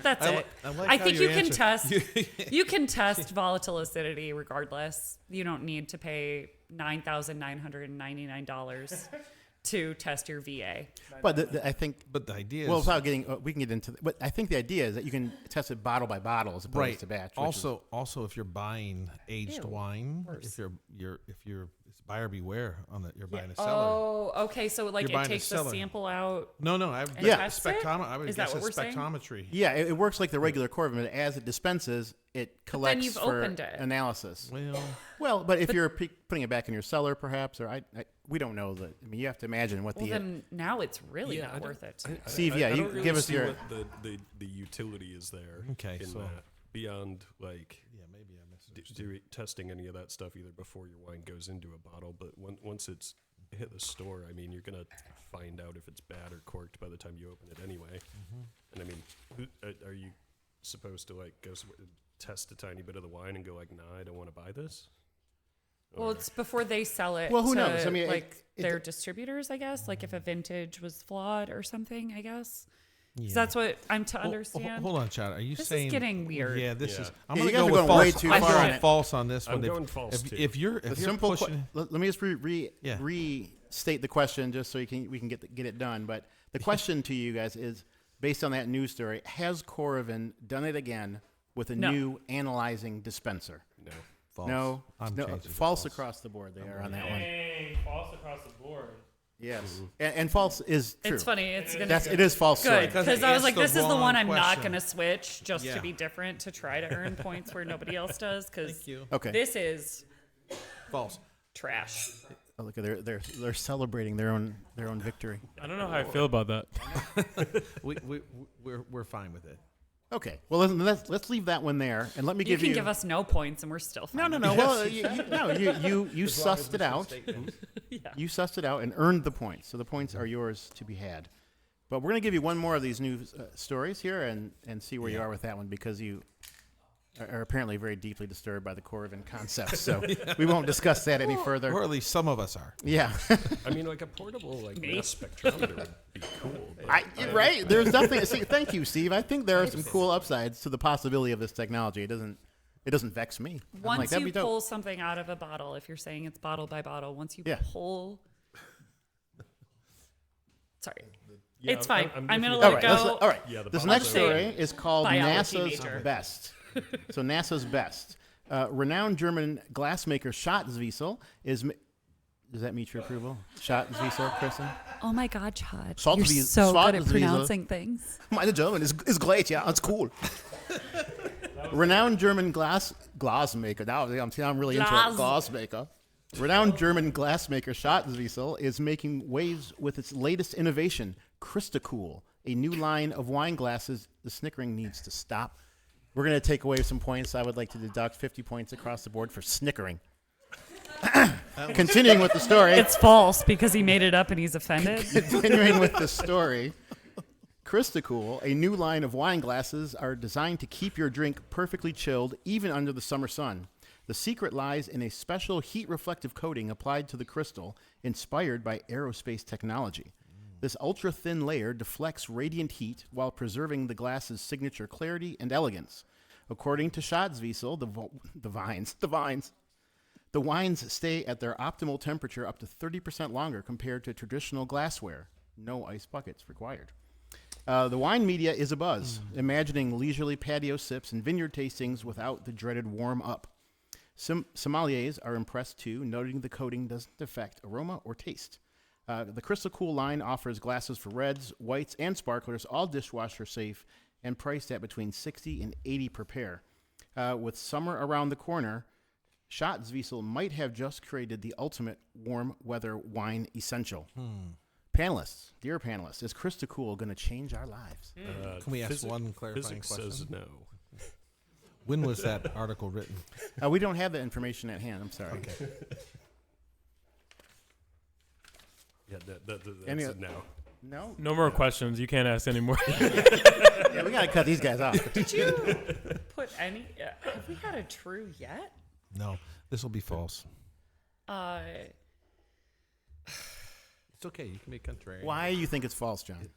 That's it. I think you can test. You can test volatile acidity regardless. You don't need to pay $9,999 to test your VA. But I think. But the idea is Well, without getting, we can get into. But I think the idea is that you can test it bottle by bottle as opposed right. to batch. which is- Also, if you're buying aged Ew, wine, worse. if you're it's buyer beware on that. You're buying a cellar. Oh, okay. So like You're it buying a takes the cellar. sample out. No, I would Yeah. test it? I would Is that guess what we're it's saying? spectrometry. Yeah, it works like the regular Corvin, but as it dispenses, it collects you've for opened it. analysis. Well, But if you're putting it back in your cellar, perhaps, or we don't know that. I mean, you have to imagine what Well, the then now it's really I not don't- worth it. Steve, I yeah, don't you really give us see your- what the utility is there. Okay, in so- that, beyond like yeah, maybe I misunderstood. testing any of that stuff either before your wine goes into a bottle, but once it's hit the store, I mean, you're gonna find out if it's bad or corked by the time you open it anyway. And I mean, are you supposed to like test a tiny bit of the wine and go like, nah, I don't want to buy this? Well, it's before they sell it. Well, who to, knows? I mean, like it- their distributors, I guess. Like if a vintage was flawed or something, I guess. Yeah. 'Cause that's what I'm to Well, understand. Hold on, Chad. Are you This saying is getting weird. Yeah, this Yeah. is. I'm Yeah, gonna you guys go are with going false. way too I'm far going on it. false on this I'm one. going false too. If you're The if you're simple. pushing, Let me just Yeah. restate the question, just so we can get it done. But the question to you guys is, based on that news story, has Corvin done it again with a No. new analyzing dispenser? No. false. No, I'm no, changing to false across the board. They are on that one. Dang, false across the board. Yes, and false is true. It's funny. It's gonna It is false. good Sorry. Because because it I was asked like, the this is the wrong one I'm not question. gonna switch just Yeah. to be different to try to earn points where nobody else does. Because Thank you. Okay. this is False. trash. Oh, look, they're celebrating their own victory. I don't know how I feel about that. We're fine with it. Okay. Well, let's leave that one there, and let me You give can you. give us no points and we're still fine. No. Well, you sussed it out. Yeah. You sussed it out and earned the points. So the points are yours to be had. But we're going to give you one more of these new stories here and see where you are with that one, because you are apparently very deeply disturbed by the Corvin concept. So we won't discuss that any further. Or at least some of us are. Yeah. I mean, like a portable like mass spectrometer would be cool. But Right. There's nothing. See, thank you, Steve. I think there are some cool upsides to the possibility of this technology. It doesn't vex me. I'm Once like, that'd you be dope. pull something out of a bottle, if you're saying it's bottle by bottle, once you Yeah. pull. Sorry. Yeah, It's fine. I'm going to with let All it right. go. All right. Yeah, the This bottles next are- story is called Biology NASA's major. Best. So NASA's Best. Renowned German glassmaker Schatzwiesel is. Does that meet your approval? Schatzwiesel, Kristen? Oh my God, Chad. Salt You're Wies- so good at Schatzwiesel. pronouncing things. My German is great, yeah, it's cool. Renowned German glassmaker. Now I'm really into it. Glassmaker. Renowned German glassmaker Schatzwiesel is making waves with its latest innovation, Christacool, a new line of wine glasses. The snickering needs to stop. We're going to take away some points. I would like to deduct 50 points across the board for snickering. Continuing with the story. It's false because he made it up and he's offended. Continuing with the story. Christacool, a new line of wine glasses, are designed to keep your drink perfectly chilled even under the summer sun. The secret lies in a special heat-reflective coating applied to the crystal, inspired by aerospace technology. This ultra-thin layer deflects radiant heat while preserving the glass's signature clarity and elegance. According to Schatzwiesel, the wines stay at their optimal temperature up to 30% longer compared to traditional glassware. No ice buckets required. The wine media is abuzz, imagining leisurely patio sips and vineyard tastings without the dreaded warm-up. Sommeliers are impressed too, noting the coating doesn't affect aroma or taste. The Christacool line offers glasses for reds, whites, and sparklers, all dishwasher safe, and priced at between $60 and $80 per pair. With summer around the corner, Schatzwiesel might have just created the ultimate warm weather wine essential. Panelists, dear panelists, is Christacool going to change our lives? Can we ask one clarifying Physics question? says no. When was that article written? We don't have that information at hand. I'm sorry. Okay. Yeah, that's Any- a no. No? No more questions. You can't ask any more. Yeah, we got to cut these guys off. Did you put any? Have we had a true yet? No, this will be false. It's okay. You can be contrarian. Why you think it's false, John?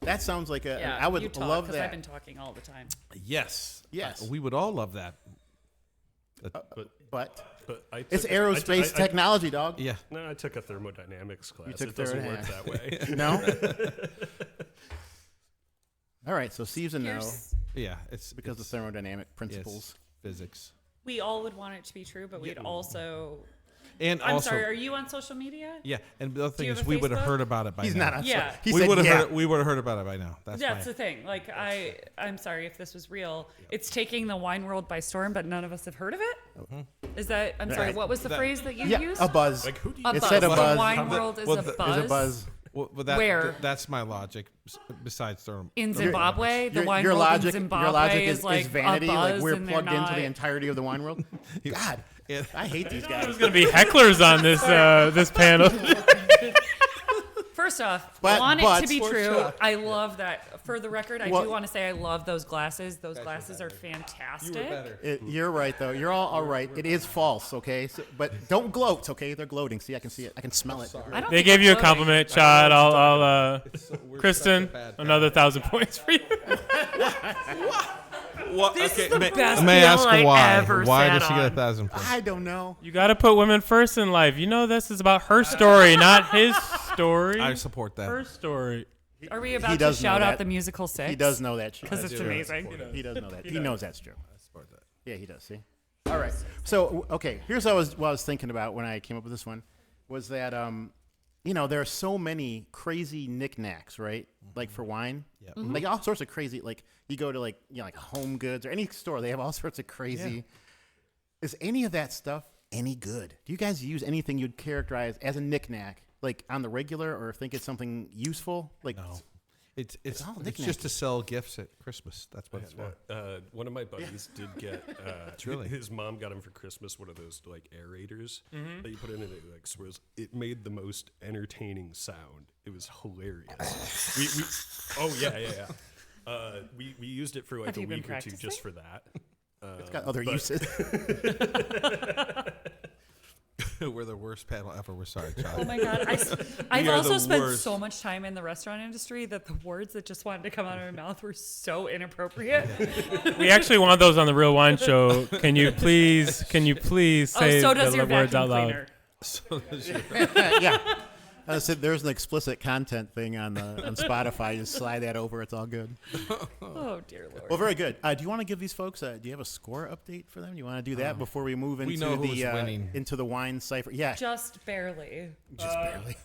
That sounds like a. Yeah, I would you talk, love 'cause that. I've been talking all the time. Yes. Yes. We would all love that. But But I it's took- aerospace I- technology, dog. Yeah. No, I took a thermodynamics class. took It doesn't work that way. No? All right, so Steve's a no Here's- Yeah. It's because of it's, thermodynamic principles. physics. We all would want it to be true, but we'd also. And I'm also, sorry. Are you on social media? yeah. And the other thing you is, have a we would have Facebook? heard about it by He's now. not on. Yeah. He we said would have yeah. heard. We would have heard about it by now. That's That's my, the thing. Like I'm sorry if this was real. It's taking the wine world by storm, but none of us have heard of it. Is that? I'm sorry. Right. What was the phrase that you Yeah, used? a buzz. Like, who do you A It buzz. said a The buzz. wine world is Well, a the- buzz. There's a buzz. well, Where? That's my logic. Besides therm. In Zimbabwe, the wine your world logic, in Zimbabwe your logic is like vanity. a buzz, Like we're and they're plugged into not. the entirety of the wine world. God, Yeah. I hate these There's guys. going to be hecklers on this this panel. First off, But- want it but- to be For true. sure. I love that. For the record, I Well- do want to say I love those glasses. Those glasses are fantastic. You're right, though. You're all right. It is false, okay? So, but don't gloat, okay? They're gloating. See, I can see it. I can smell it. I don't They think gave I'm you a gloating. compliment, Chad. I'll Kristen, another 1,000 points for you. Well, This okay, is the may, best may I bill ask I why? ever Why sat does she get on. 1,000 points? I don't know. You got to put women first in life. You know this is about her story, not his story. I support that. Her story. Are we about to does know shout that. out the musical Six? He does know that. because it's amazing. He does know that. He knows that's true. I support that. Yeah, he does. See. All right. So, okay, here's what I was thinking about when I came up with this one, was that there are so many crazy knickknacks, right? Like for wine, Yep. like all sorts of crazy. Like you go to like Home Goods or any store, they have all sorts of crazy. Yeah. Is any of that stuff any good? Do you guys use anything you'd characterize as a knickknack, like on the regular, or think it's something useful? Like No. It's all just knickknacks. to sell gifts at Christmas. That's what it's for. One of my buddies did get. really- His mom got him for Christmas one of those like aerators that you put in and it like swirls. It made the most entertaining sound. It was hilarious. we oh yeah. We used it for like Have a you been week or two practicing? just for that. it's got other but- uses. We're the worst panel ever. We're sorry, Oh John. my god! I've are also the spent worst. so much time in the restaurant industry that the words that just wanted to come out of my mouth were so inappropriate. We actually want those on the Real Wine Show. Can you please say so does the your words out vacuum loud? cleaner. So there's your- Yeah. I said there's an explicit content thing on Spotify. Just slide that over. It's all good. Oh dear lord! Well, very good. Do you want to give these folks? Do you have a score update for them? Do you want to do that before we move into we know who's the winning. into the wine cipher? Yeah, Just barely. just barely.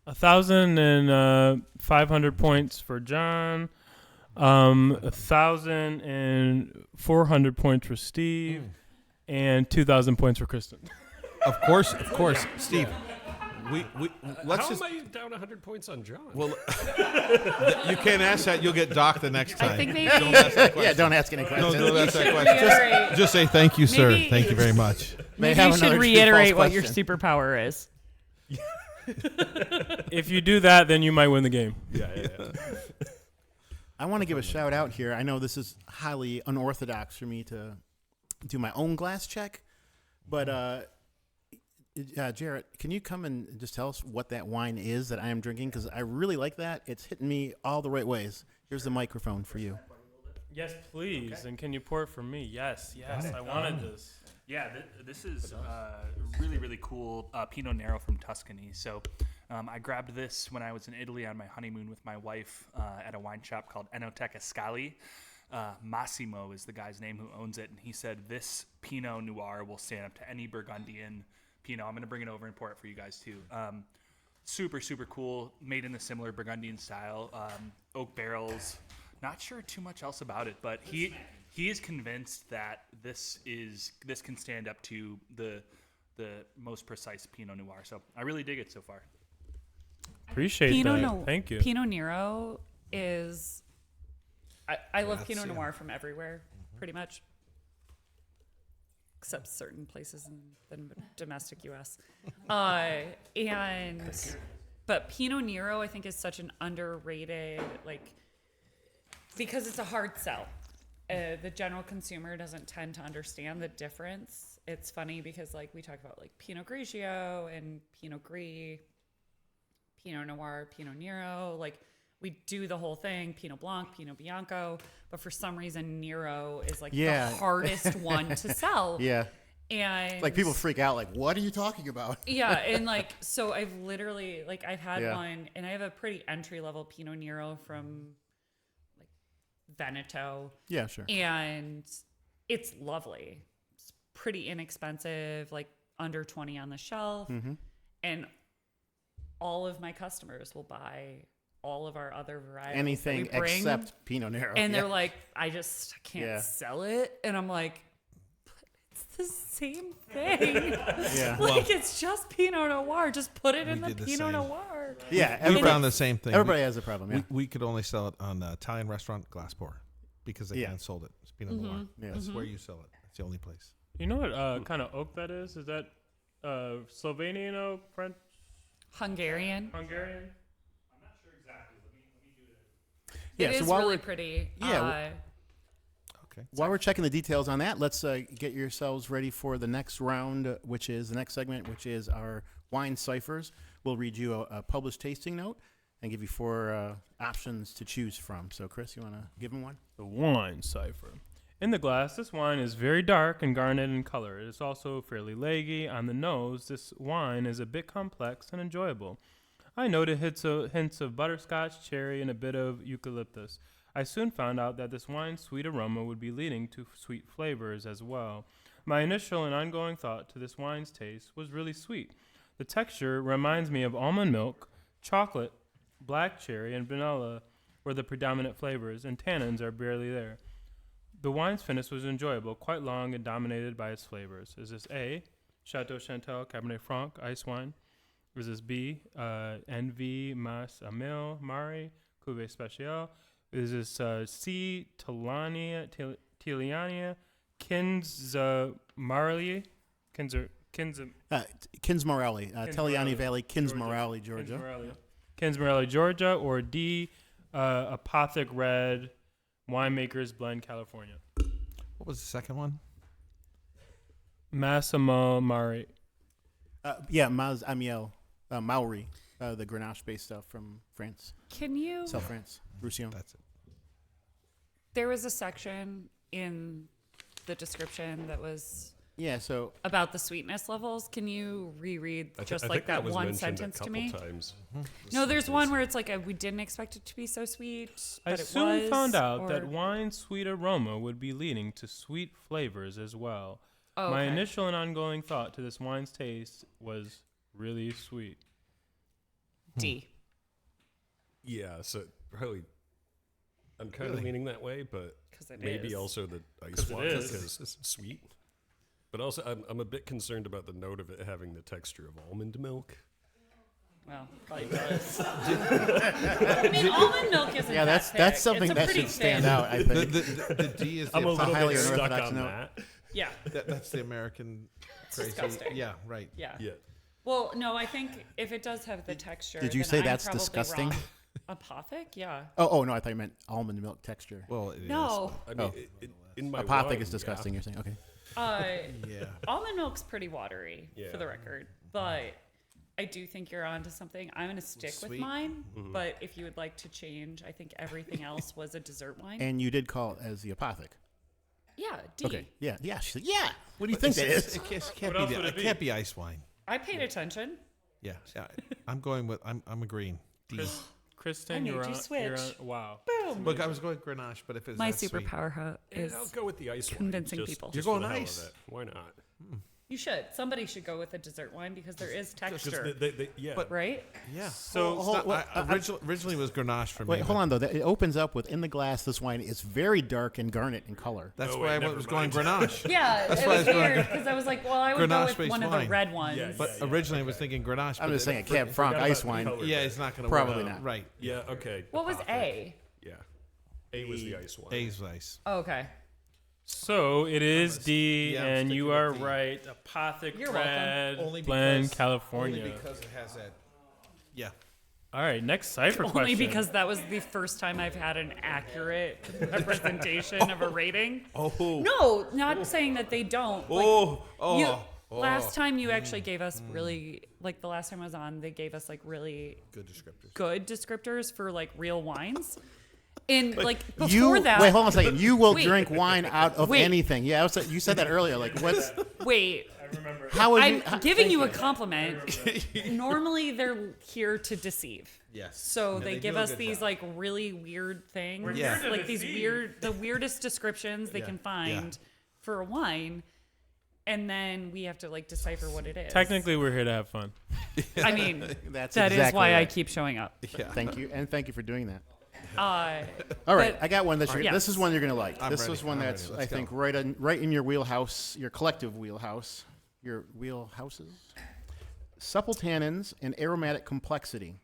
1,500 points for John. 1,400 points for Steve, and 2,000 points for Kristen. of course, Steve. let's How just. am I down 100 points on John? Well, you can't ask that. You'll get docked the next time. I think maybe Don't ask that question. Yeah, don't ask any questions. Don't ask that should question. reiterate- Just say thank you, sir. Maybe- Thank you very much. May Maybe have you should another true, reiterate false what your question. superpower is. If you do that, then you might win the game. yeah. I want to give a shout out here. I know this is highly unorthodox for me to do my own glass check, but Jarrett, can you come and just tell us what that wine is that I am drinking? Because I really like that. It's hitting me all the right ways. Here's the microphone for you. Yes, please. Okay. And can you pour it for me? Yes. I wanted this. Yeah, this is really, really cool Pinot Nero from Tuscany. So I grabbed this when I was in Italy on my honeymoon with my wife at a wine shop called Enoteca Scali. Massimo is the guy's name who owns it, and he said this Pinot Noir will stand up to any Burgundian Pinot. I'm going to bring it over and pour it for you guys too. Super, super cool, made in a similar Burgundian style. Oak barrels. Not sure too much else about it, but he is convinced that this can stand up to the most precise Pinot Noir. So I really dig it so far. Appreciate that. Thank you. Pinot Nero is. I love Pinot Noir from everywhere, pretty much, except certain places in the domestic U.S. But Pinot Nero, I think, is such an underrated, because it's a hard sell. The general consumer doesn't tend to understand the difference. It's funny because we talk about Pinot Grigio and Pinot Gris, Pinot Noir, Pinot Nero. We do the whole thing, Pinot Blanc, Pinot Bianco, but for some reason Nero is the hardest one to sell. Yeah. And people freak out, what are you talking about? Yeah, and so I've literally I've had one, and I have a pretty entry level Pinot Nero from Veneto. Yeah, sure. And it's lovely. It's pretty inexpensive, under 20 on the shelf. Mm-hmm. And all of my customers will buy all of our other varietals. Anything that we bring, except Pinot Nero. and they're like, I can't sell it. And I'm like, but it's the same thing. Yeah. It's just Pinot Noir. Just put it in the did the Pinot same. Noir. Yeah, We found the same thing. Everybody has a problem. Yeah. We could only sell it on the Italian restaurant glass pour because they Yeah. can't sold it. It's Pinot Noir. Yeah. That's where you sell it. It's the only place. You know what kind of oak that is? Is that Slovenian oak, French, Hungarian. Hungarian? I'm not sure exactly. Let me do it. Yeah, It so is while really we're- pretty. Yeah, Okay. While we're checking the details on that, let's get yourselves ready for the next round, which is the next segment, which is our wine ciphers. We'll read you a published tasting note and give you 4 options to choose from. So, Chris, you want to give him one? The wine cipher. In the glass, this wine is very dark and garnet in color. It is also fairly leggy. On the nose, this wine is a bit complex and enjoyable. I noted hints of butterscotch, cherry, and a bit of eucalyptus. I soon found out that this wine's sweet aroma would be leading to sweet flavors as well. My initial and ongoing thought to this wine's taste was really sweet. The texture reminds me of almond milk, chocolate, black cherry, and vanilla were the predominant flavors, and tannins are barely there. The wine's finish was enjoyable, quite long and dominated by its flavors. Is this A, Chateau Chantal Cabernet Franc ice wine? Is this B, NV Mas Amil Mari Cuvée Spéciale? Is this C, Tiliania Kinsmarley? Kinsmorelli, Taliani Valley, Kinsmorelli, Georgia. Kinsmorelli, Georgia, or D, Apothic Red, Winemakers Blend, California. What was the second one? Massimo Mari. Mas Amiel, Maori, the Grenache-based stuff from France. Can you? South France, Roussillon. That's it. There was a section in the description that was So about the sweetness levels. Can you reread I just think that was one mentioned sentence a to me? couple times. No, there's one where it's we didn't expect it to be so sweet, I but it soon was. found out or- that wine's sweet aroma would be leading to sweet flavors as well. Oh, My okay. initial and ongoing thought to this wine's taste was really sweet. D. Yeah, so probably I'm kind of leaning that way, but 'Cause it maybe is. also the ice 'Cause it wine is. because it's sweet. But also, I'm a bit concerned about the note of it having the texture of almond milk. Well, probably does. I mean, almond milk isn't Yeah, that that's thick. something It's a that pretty should stand thin- out, I think. The D is I'm a the little highly bit stuck unorthodox on note. that. Yeah, that's the American crazy. disgusting. Yeah, right. yeah. Yeah. Well, no, I think if it does have the texture. Did you then say I'm that's probably disgusting? wrong. Apothic? Yeah. Oh, no, I thought you meant almond milk texture. Well, it is. No. I mean, in my Apothic wine, is disgusting, you're saying? Okay. Yeah. Almond milk's pretty watery, Yeah. for the record, but I do think you're onto something. I'm going to stick with Sweet. mine, but if you would like to change, I think everything else was a dessert wine. And you did call it as the Apothic. Yeah, D. Okay. Yeah. Yeah. She's like, yeah. What do you think that is? It can't be ice wine. I paid attention. Yeah. I'm going with. I'm agreeing. D. Kristen, I made you're you on. switch. You're on. Wow. Boom. Look, I was going Grenache, but if it's My that sweet. superpower is I'll go with the ice wine. convincing just- people. just You're for going the hell ice. of it. Why not? you should. Somebody should go with a dessert wine because there is texture, Yeah. But- right? Yeah. So- It's not- originally it was Grenache for me. Wait, but hold on, though. It opens up within the glass. This wine is very dark and garnet in color. That's Oh, why I wait, was never going mind. Grenache. Yeah, That's it why I was was going weird because I was like, well, I would go with Grenache-based one of the wine. red ones. Yeah, But originally I was thinking Grenache. I'm but just saying a it- Cab Franc forgot ice about the wine. color. Yeah, it's not going to Probably work. not. Right. Yeah. Okay. What was Apothic. A? Yeah. A was the ice wine. A's ice. Oh, okay. So it is D, yeah, I'm and you sticking are with D. right. Apothic You're welcome. Red Only Blend, because- California. Only because it has that. Yeah. All right, next cipher Only question. because that was the first time I've had an accurate representation of a rating. Oh. No, not saying that they don't. Like, last time you actually gave us really, like the last time I was on, they gave us like really Good descriptors. good descriptors for like real wines. And like before You that, wait, hold on a second. You will Wait. drink wine out of Wait. anything. Yeah, you said that earlier. Like, what's wait, how would I'm you? giving you a compliment. Normally they're here to deceive. Yes. So Yeah, they do give a us good these job. like really weird things, Yeah. like these the weirdest descriptions they Yeah. can find for a wine, and then we have to like decipher what it is. Technically, we're here to have fun. I mean, That's that is exactly why I right. keep showing up. Yeah. Thank you, and thank you for doing that. Uh, All right, But- I got one. This Yes. is one you're gonna like. I'm This ready. is one I'm that's ready. Let's I think go. right in your wheelhouse, your collective wheelhouse, your wheelhouses. Supple tannins and aromatic complexity,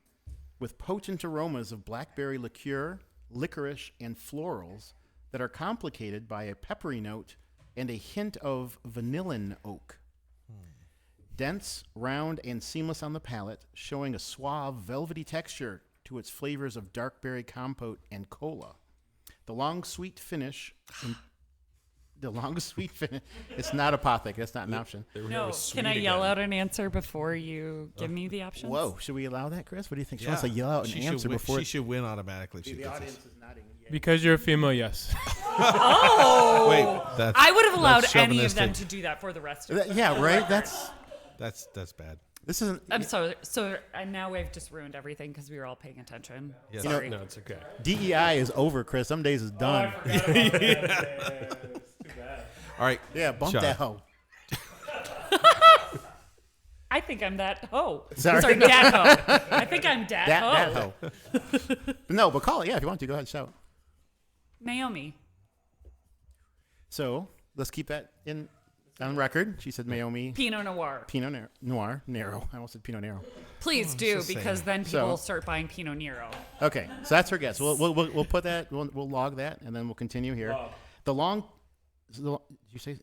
with potent aromas of blackberry liqueur, licorice, and florals that are complicated by a peppery note and a hint of vanillin oak. Dense, round, and seamless on the palate, showing a suave, velvety texture to its flavors of dark berry compote and cola. The long, sweet finish. It's not apothic. That's not an option. no, can I yell out an answer before you give me the options? Whoa, should we allow that, Chris? What do you think? She Yeah. wants to yell out an She should answer win- before. She should win automatically. If she gets this. is nodding. Because you're a female, yes. Oh, Wait, that's I would have allowed that's any of them chauvinistic. to do that for the rest of it. Yeah, right. That's bad. This isn't. I'm sorry. So and now we've just ruined everything because we were all paying attention. Yes. Sorry. No, it's okay. DEI is over, Chris. Some days is done. All right. Yeah, bump Sean. that hoe. I think I'm that hoe. Sorry. dat hoe. I think I'm dat That hoe. hoe. No, but call it. Yeah, if you want to, go ahead and shout. Naomi. So let's keep that on record. She said Naomi. Pinot Noir. Pinot Noir. Nero. I almost said Pinot Nero. Please do, the same. because then people So- will start buying Pinot Nero. Okay, so that's her guess. We'll put that. We'll log that, and then we'll continue here. The long. Did you say?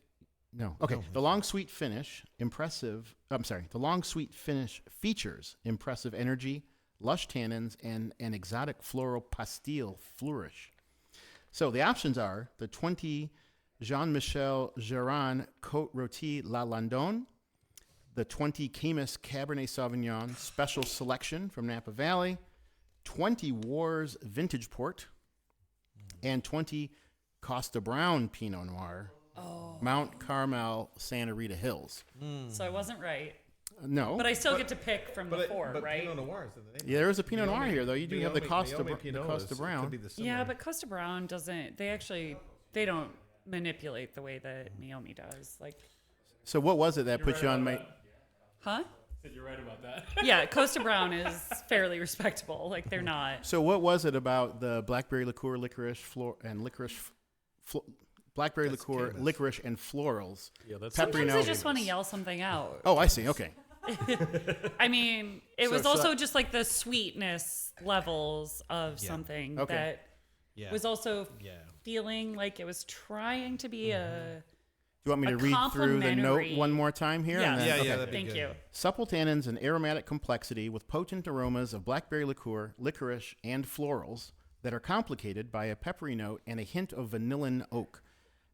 No. Okay. The long sweet finish, impressive. I'm sorry. The long sweet finish features impressive energy, lush tannins, and an exotic floral pastille flourish. So the options are the 20 Jean-Michel Gerin Côte Rôtie La Landon, the 20 Camus Cabernet Sauvignon Special Selection from Napa Valley, 20 Wars Vintage Port, and 20 Costa Brown Pinot Noir, Mount Carmel, Santa Rita Hills. So I wasn't right. No, But I still get to pick from the four, right? Pinot Noir is in the name. yeah, there is a Pinot Noir here, though. You do have the Costa Pinot Brown. Could be the similar. Yeah, but Costa Brown doesn't. They don't manipulate the way that Naomi does. Like, So what was it that put you on my... huh? You're right about that. Yeah, Costa Brown is fairly respectable. Like, they're not. So what was it about the blackberry liqueur, blackberry That's liqueur, Camus. licorice, and florals? Yeah, that's Peppery Sometimes I note. just want to yell something out. Oh, I see. Okay. I mean, it So was should also I- just like the sweetness levels of something Okay. that Yeah. was also Yeah. feeling like it was trying to be a. Do you want me to A read through the note complimentary- one more time here? Yes. And then- Yeah, okay. yeah, that'd be Thank good. you. Supple tannins and aromatic complexity with potent aromas of blackberry liqueur, licorice, and florals that are complicated by a peppery note and a hint of vanillin oak.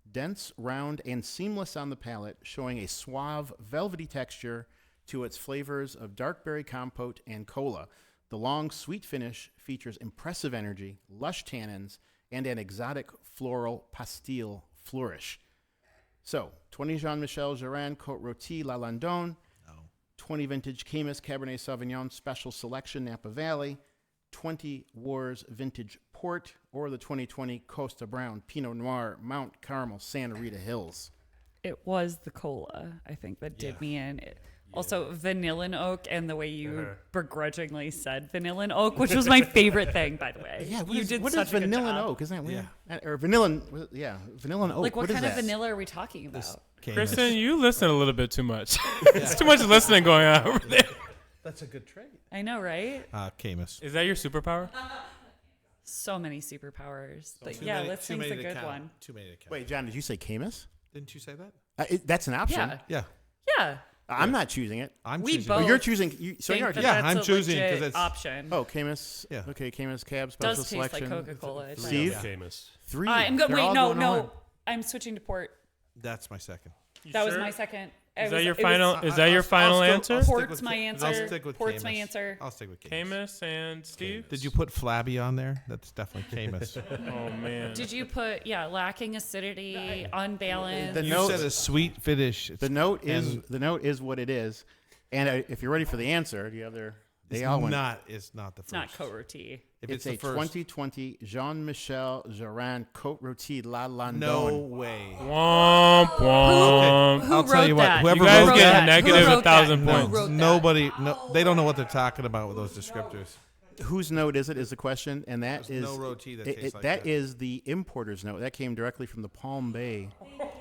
Dense, round, and seamless on the palate, showing a suave, velvety texture to its flavors of dark berry compote and cola. The long, sweet finish features impressive energy, lush tannins, and an exotic floral pastille flourish. So, 20 Jean-Michel Jarrin Côte Rôtie La Landon, 20 Vintage Camus Cabernet Sauvignon Special Selection Napa Valley, 20 Wars Vintage Port, or the 2020 Costa Brown Pinot Noir Mount Carmel Santa Rita Hills. It was the cola, I think, that did me in. Also, vanillin oak, and the way you begrudgingly said vanillin oak, which was my favorite thing, by the way. Yeah, you did what such is a good vanillin job. oak? Isn't that weird? Or vanillin, vanillin oak. Like, what is kind of that? vanilla are we talking about? Kristen, you listen a little bit too much. It's too much listening going on over there. That's a good trait. I know, right? Camus. Is that your superpower? So many superpowers. But Too yeah, many- listening's too a many to good count. one. Too many to count. Wait, John, did you say Camus? Didn't you say that? That's an option. Yeah. Yeah. Yeah. I'm not choosing it. I'm We choosing. both- Oh, you're choosing. So Think you're that Yeah, that's I'm a choosing 'cause legit it's- option. Oh, Camus. Yeah. Okay, Camus Cab Special Does taste like Selection. Coca-Cola. Steve? Yeah. Camus. 3. I'm They're Wait, all no, going no. on. I'm switching to port. That's my second. That was my second. Is that your final? Is that your final answer? I'll stick Port's with my Ca- answer. I'll stick with Port's my Camus. answer. I'll stick with Camus. Camus and Steve. Did you put flabby on there? That's definitely Camus. Oh man. Did you put lacking acidity, unbalanced? The You note- said a sweet finish. The note is and the note is what it is, and if you're ready for the answer, do you have their? They all went. It's not the first. It's not Côte Rôtie. If It's it's, a the first, 2020 Jean-Michel Jarrin Côte Rôtie La Landon. no way. Womp womp. Who I'll wrote tell you what. that? Whoever You guys wrote get that, negative Who wrote 1,000 that? points. Who wrote that? nobody. No, they don't know what they're talking about with those descriptors. Whose note is it? Is the question, and that There's is no roti that tastes like that that. is the importer's note. That came directly from the Palm Bay.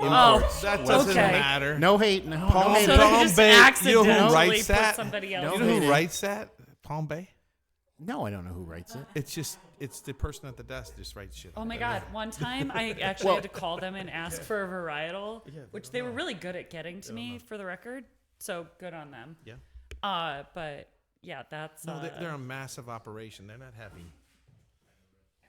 Oh, That doesn't okay. matter. No hate, no, Palm, no hate. So they Palm just Bay. You know accidentally who writes put that? somebody No else. You know who hating. writes that? Palm Bay. No, I don't know who writes it. It's the person at the desk just writes shit. Oh like my that. God. One time I actually had to call them and ask for a varietal, which they were really good at getting to me for the record. So good on them. Yeah. But yeah, that's. No, they're a massive operation. They're not having.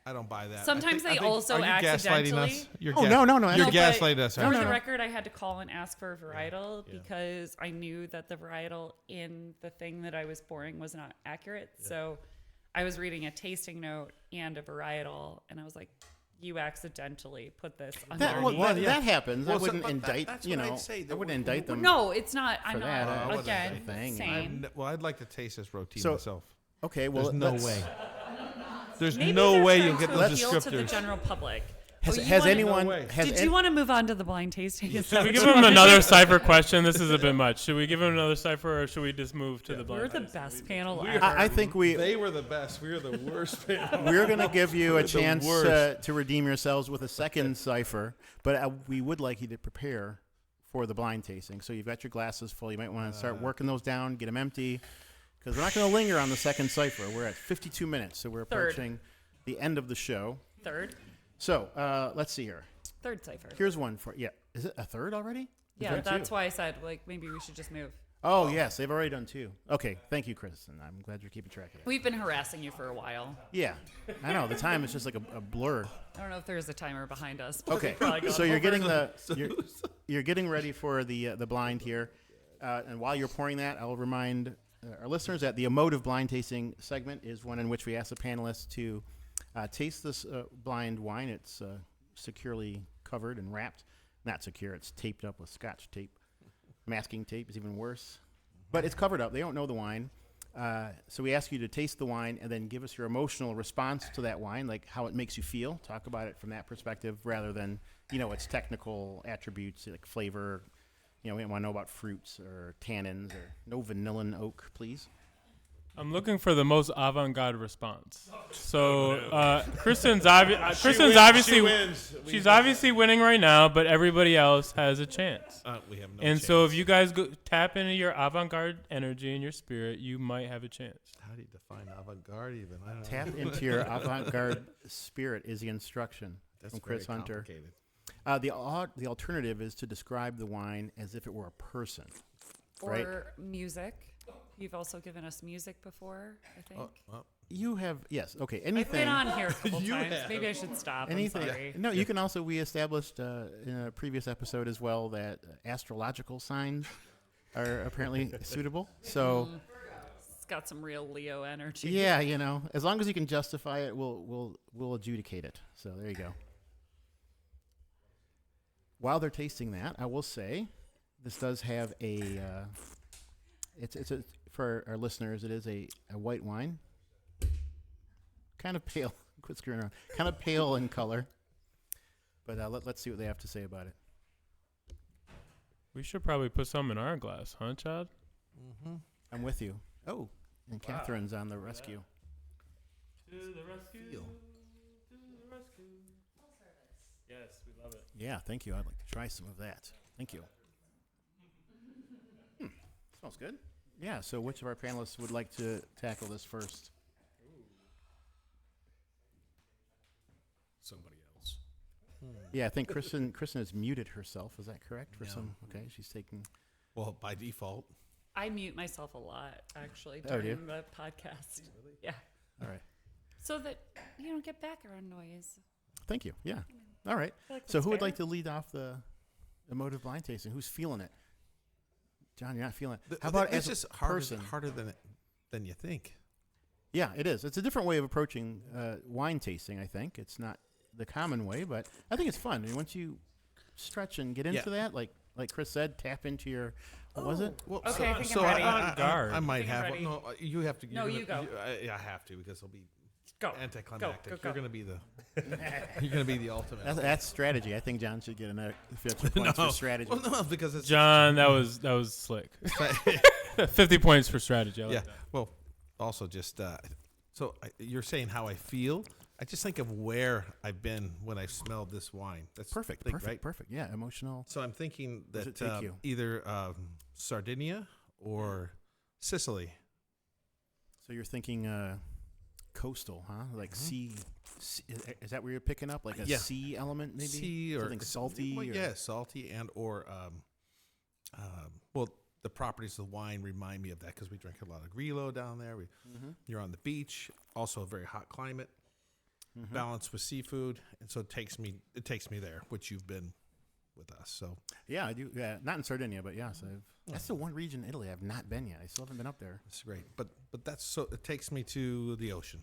I don't buy that. Sometimes I they think- also are you gaslighting accidentally- us? You're Oh, no. You're No, but gaslighting us. For aren't the you? record, I had to call and ask for a varietal because I knew that the varietal in the thing that I was pouring was not accurate. So I was reading a tasting note and a varietal, and I was like, "You accidentally put this underneath." That happens. Well, I wouldn't but indict. that's You what I'd know, say. I wouldn't indict them. No, it's not. I'm For that, I not. wouldn't Again, say thing. same. Well, I'd like to taste this roti So- myself. Okay, well, There's no let's- way. There's Maybe no they're way trying you'll get to those appeal to the descriptors. general public. Has, Oh, you has wanna- anyone? No way. Has Did an- you want to move on to the blind tasting? Is that Should we what give you him wanna do? another cipher question? This is a bit much. Should we give him another cipher, or should we just move to the blind? We're the tasting? best panel ever. I think They were the best. We were the worst. we're going to give you a The chance worst. to redeem yourselves with a second cipher, but we would like you to prepare for the blind tasting. So you've got your glasses full. You might want to start working those down, get them empty, because we're not going to linger on the second cipher. We're at 52 minutes, so we're Third. approaching the end of the show. Third So let's see here. cipher. Here's one for Is it a third already? Yeah, We've done that's two. why I said maybe we should just move. Oh yes, they've already done two. Okay, thank you, Kristen. I'm glad you're keeping track of that. We've been harassing you for a while. Yeah, I know the time is just like a blur. I don't know if there's a timer behind us. but Okay, we've probably gone so you're over. getting you're getting ready for the blind here, and while you're pouring that, I'll remind our listeners that the emotive blind tasting segment is one in which we ask the panelists to taste this blind wine. It's securely covered and wrapped. Not secure. It's taped up with Scotch tape. Masking tape is even worse, but it's covered up. They don't know the wine. So we ask you to taste the wine and then give us your emotional response to that wine, like how it makes you feel. Talk about it from that perspective rather than, its technical attributes like flavor. We want to know about fruits or tannins or no vanillin oak, please. I'm looking for the most avant-garde response. So Kristen's obviously she's obviously winning right now, but everybody else has a chance. We have no And chance. so if you guys tap into your avant-garde energy and your spirit, you might have a chance. How do you define avant-garde even? I don't know. Tap into your avant-garde spirit is the instruction That's from Chris very Hunter. complicated. The alternative is to describe the wine as if it were a person. Right. Or music. You've also given us music before, I think. You have, yes, okay, I've anything. been on here a couple You times. have. Maybe I should stop. Anything. I'm sorry. No, you can also, we established in a previous episode as well that astrological signs are apparently suitable. So, It's got some real Leo energy. yeah, as long as you can justify it, we'll adjudicate it. So there you go. While they're tasting that, I will say this does have a, it's a, for our listeners, it is a white wine. Kind of pale. Quit screwing around. Kind of pale in color. But let's see what they have to say about it. We should probably put some in our glass, huh, Chad? Mm-hmm. I'm with you. Oh, and Catherine's on the rescue. To the rescue. Feel. To the rescue. Yes, we love it. Yeah, thank you. I'd like to try some of that. Thank you. Smells good. Yeah, so which of our panelists would like to tackle this first? Somebody else. Yeah, I think Kristen has muted herself. Is that correct? For No. some, okay, she's taking. Well, by default. I mute myself a lot, actually, Oh, do you? during the podcast. Yeah. All right. So that you don't get background noise. Thank you. Yeah. All right. I feel like So that's who would fair. like to lead off the emotive blind tasting? Who's feeling it? John, you're not feeling it. How about it's as just a person? harder than you think. Yeah, it is. It's a different way of approaching wine tasting, I think. It's not the common way, but I think it's fun. And once you stretch and get into that, like Chris said, tap into your, what was it? Well, Okay, I think so I'm ready. I might think I'm have. ready. No, you have to. No, you're you gonna- go. I have to because it'll be Go. anticlimactic. Go. You're going to be the. You're going to be the ultimate. That's strategy. I think John should get another 50 points for strategy. Well, no, because it's John, that was slick. 50 points for strategy. I like yeah. that. Well, also just you're saying how I feel. I just think of where I've been when I smelled this wine. That's Perfect. the thing, right? Perfect. Yeah, emotional. So I'm thinking Where's it that take you? either Sardinia or Sicily. So you're thinking coastal, huh? Like sea. Is that where you're picking up? Like a Yeah. sea element, maybe? Sea or something salty? Well, or- yeah, salty and or well, the properties of the wine remind me of that because we drink a lot of Grillo down there. You're on the beach, also a very hot climate, balanced with seafood, and so it takes me there, which you've been with us. So Yeah, I do. Yeah, not in Sardinia, but yes, that's the one region in Italy I've not been yet. I still haven't been up there. it's great. But that's so it takes me to the ocean.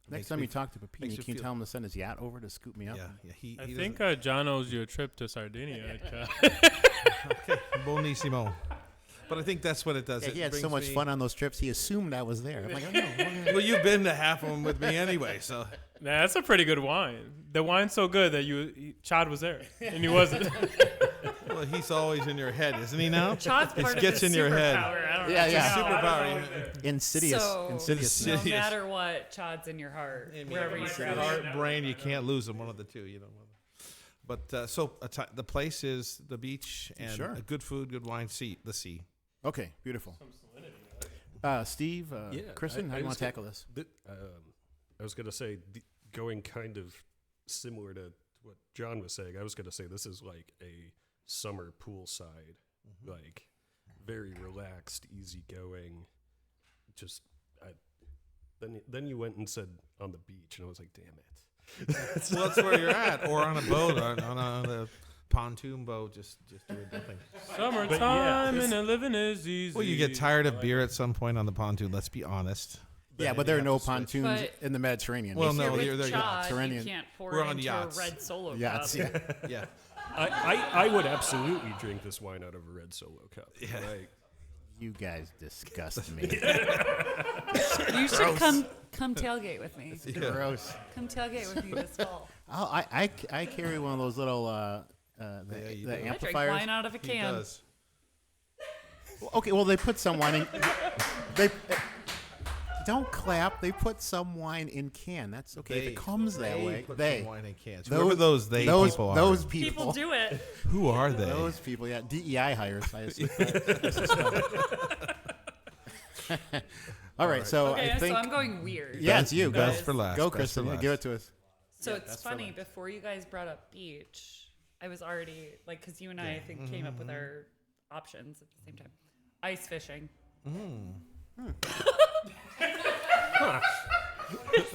It Next makes time me you talk to Papini, makes can you you feel- tell him to send his yacht over to scoop me up? Yeah. He I doesn't- think John owes you a trip to Sardinia. okay, buonissimo. But I think that's what it does. Yeah, It he had so brings much me- fun on those trips. He assumed I was there. I'm like, oh, no. Well, you've been to half of them with me anyway, so Nah, that's a pretty good wine. The wine's so good that Chad was there and he wasn't. well, he's always in your head, isn't he now? Chad's It part of gets his in your head. superpower. I don't Yeah, know. yeah. Superpower. Insidious. So, Insidious. no Insidious. matter what, Chad's in your heart. Wherever you Your go. heart, brain, you can't lose them. One of the two, you know. But the place is the beach and Sure. good food, good wine, the sea. Okay, beautiful. Steve, Yeah, Kristen, how do you I want was to tackle this? I was going to say, going kind of similar to what John was saying, I was going to say this is like a summer poolside, like very relaxed, easygoing. Just then you went and said on the beach, and I was like, damn it. Well, that's where you're at, or on a boat, on a pontoon boat, just doing nothing. Summertime and the living is easy. Well, you get tired of beer at some point on the pontoon. Let's be honest. Yeah, but you there are have no to switch. pontoons But- in the Mediterranean. Well, If no, you're you're with there. Chad, you Mediterranean. can't pour We're it on into yachts. a red solo Yachts, cup. yeah. Yeah. I would absolutely drink this wine out of a red Solo cup. Yeah. Like, You guys disgust me. You should come tailgate with me. Gross. Come tailgate with me this fall. Oh, I carry one of those little you the do. I drink amplifiers. wine out of a He can. does. Okay, well they put some wine in. They Don't clap. They put some wine in can. That's okay. If it comes that way, put they. some wine in cans. Whoever those people are. Those people. People do it. Who are they? Those people, yeah. DEI hires, I assume. All right, so Okay, I think. so I'm going weird. Yeah, it's you. Best Go. for last. Go, best Kristen. for Yeah, last. give it to us. So Yeah, it's that's for funny, life. before you guys brought up beach, I was already, like, because you and I think, came up with our options at the same time. Ice fishing.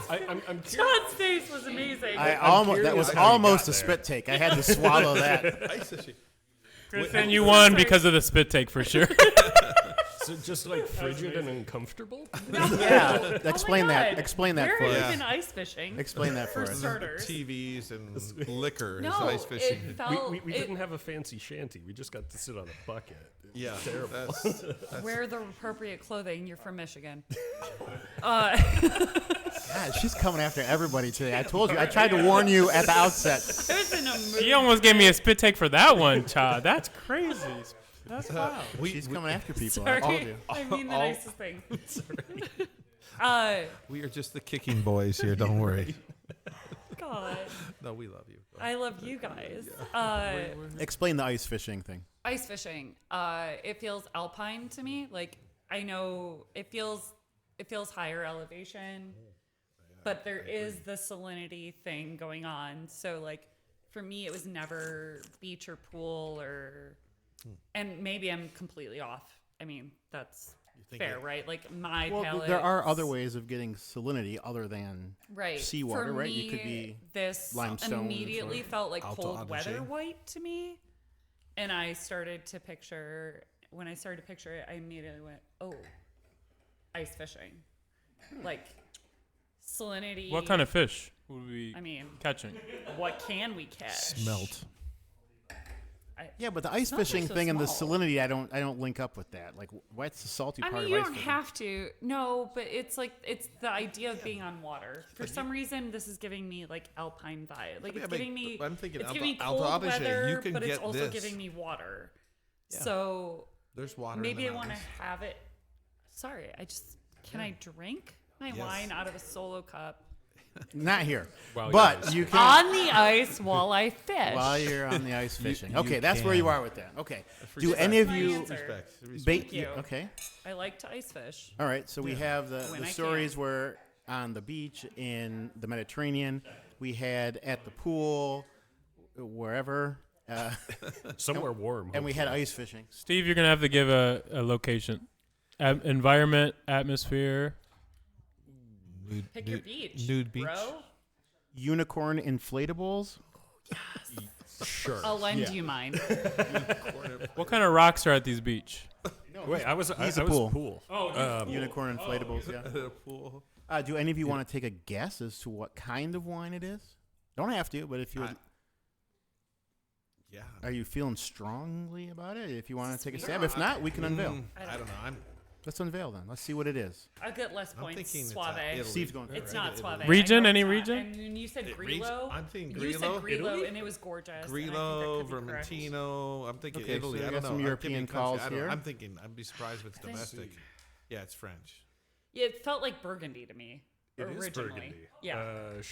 I'm curious. John's face was amazing. That was curious how you almost got a there. spit take. I had to swallow that. Ice fishing. Kristen, you won because of the spit take for sure. So just like frigid and uncomfortable? Yeah, Oh my explain that. God. Explain that Where for have us. been ice fishing? Explain that for For us. starters. TVs and liquor is No, ice fishing. it felt. We didn't have a fancy shanty. We just got to sit on a bucket. Yeah, Terrible. Wear the appropriate clothing. You're from Michigan. God, she's coming after everybody today. I told you. I tried to warn you at the outset. I was in a mood. She almost gave me a spit take for that one, child. That's crazy. That's wild. She's coming after people. Sorry, I told you. I mean the All- nicest thing. We are just the kicking boys here. Don't worry. God, No, we love you. I love you guys. Explain the ice fishing thing. Ice fishing. It feels alpine to me. Like, I know it feels higher elevation, but there is the salinity thing going on. So, like, for me, it was never beach or pool or, and maybe I'm completely off. I mean, that's think fair, it- right? Like, my Well, palate. there are other ways of getting salinity other than Right. seawater, For right? Me, You could be this limestone and immediately sort of felt like Alto cold weather Adige. white to me. And I started to picture, when I started to picture it, I immediately went, oh, ice fishing. Like, salinity. What kind of fish would we I mean, catching? what can we catch? Smelt. Yeah, but the ice not fishing so thing and the small. salinity, I don't link up with that. Like, what's the salty I part mean, you of ice don't fishing? have to. No, but it's like, it's the idea of being on water. For some reason, this is giving me like alpine vibe. Like, Yeah, it's but giving me, I'm thinking it's Alto- giving me Alto cold Adige, you weather, can but it's get also this. giving me water. Yeah. So There's water. maybe I in the want to mountains. have it. Sorry, can I drink my wine out of a solo cup Not here. Wow, But yes. you can on the ice while I fish? while you're on the ice fishing. you Okay, that's where you can. are with that. Okay. Do Respect. any of My you answer. Respect. Respect. bait? Thank you. Okay. I like to ice fish. All right. So we have When the I stories can. were on the beach in the Mediterranean. We had at the pool, wherever, Somewhere warm. and we had ice fishing. Steve, you're gonna have to give a location, environment, atmosphere. Pick your beach. Nude beach. Bro, Unicorn inflatables. Sure. I'll lend you mine. What kind of rocks are at these beach? Wait, I was He's I a was pool. pool. Oh, Unicorn inflatables. Yeah. At a pool. Do any of you want to take a guess as to what kind of wine it is? Don't have to, but if you would, Yeah. are you feeling strongly about it? If you want to take a stab, if not, we can unveil. I don't know. Let's unveil then. Let's see what it is. I get less I'm points. thinking Suave. it's Italy. Steve's going. It's Right, not Italy. suave. Region? I know Any it's not. region? And when you said Region? Grillo, I'm thinking you said Grillo. Grillo, Italy? and it was gorgeous. Grillo, and I think that could be correct. Vermentino. I'm thinking Okay, so Italy. we I got don't know. some Give me a European country. calls I don't know. here. I'm thinking. I'd be surprised if it's domestic. Yeah, it's French. Yeah, it felt like Burgundy to me. It is originally. Burgundy. Yeah.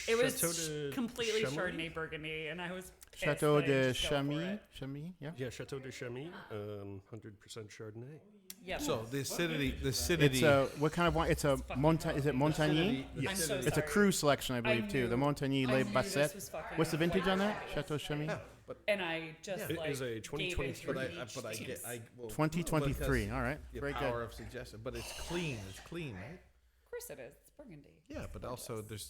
It was Chateau de completely Chambly? Chardonnay Burgundy, and I was pissed Chateau that I de didn't just go for Chamy. it. Chamy, yeah. Yeah, Chateau de Chamy, 100% Chardonnay. Yep. So the acidity, It's a what kind of wine? It's a Monta. Is it Montagny? I'm so It's a sorry. cru selection, I believe, too. The Montagny I Le knew this was Basset. fucking What's the vintage like on that? Chateau Chamy. And I just It like is a gave it 2023. three but I each get. piece. Well, 2023. because All right. The Very power good. of suggestion, but it's clean. It's clean, right? Of course it is. It's Burgundy. Yeah, but also there's.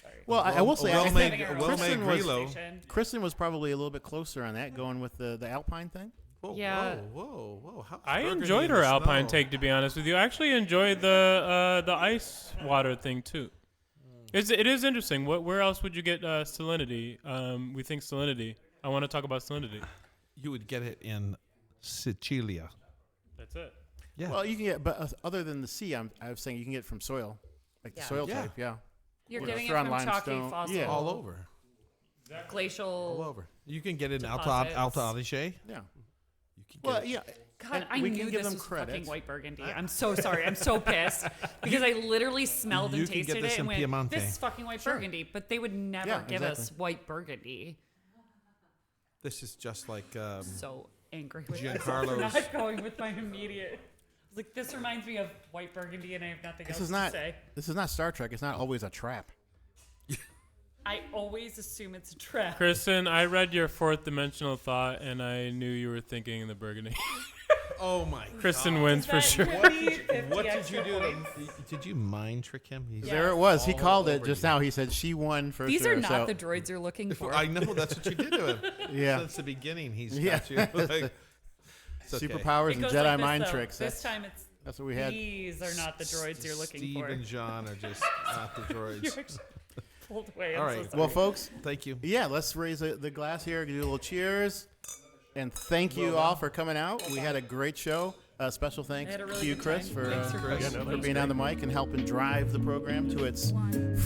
Sorry. Well, I will say, I well-made- think Having our own well-made Grillo. conversation. Kristen was probably a little bit closer on that, going with the Alpine thing. Whoa, Yeah. whoa! How's I Burgundy enjoyed in her the alpine snow? take, to be honest with you. I actually enjoyed the ice water thing too. It is interesting. Where else would you get salinity? We think salinity. I want to talk about salinity. You would get it in Sicilia. That's it. Yeah. Well, you can get, but other than the sea, I was saying you can get it from soil, like the Yeah. soil Yeah. type. Yeah. You're Or getting it throw on from chalky limestone. fossil, Yeah. all over. glacial. All over. You can get it in Deposits. Alto Adige. Yeah. You can get Well, it. yeah. God, And I we can knew give this them was fucking credit. white Burgundy. I'm so sorry. I'm so pissed because I literally smelled You and can get tasted this it and in went, Piemonte. "This is fucking white Burgundy." But they would never Yeah, give us exactly. white Burgundy. This is just like So angry with myself for Giancarlo's. not going with my immediate. I was like, this reminds me of white Burgundy, and I have nothing This else is not. to say. This is not Star Trek. It's not always a trap. I always assume it's a trap. Kristen, I read your fourth dimensional thought, and I knew you were thinking in the Burgundy. Oh my Kristen wins for That sure. could be 50 What did extra you do? points. Did you mind trick him? He's There it was. He all called it over just you. now. He said she won for These sure. are not so, the droids you're looking for. I know that's what you did to him. Yeah. Since the beginning, he's Yeah. got you. Like, it's okay. Superpowers It and goes Jedi like this, mind though. tricks. This time it's That's what we had. these are not the droids you're looking Steve for. and John are just not the You're droids. actually pulled away. I'm All so right. sorry. Well, folks, Thank you. yeah, let's raise the glass here, do a little cheers, and thank you all for coming out. We had a great show. Special thanks had a really to you, good Chris, time. for, Thanks for Chris. coming. for being on the mic and helping drive the program to its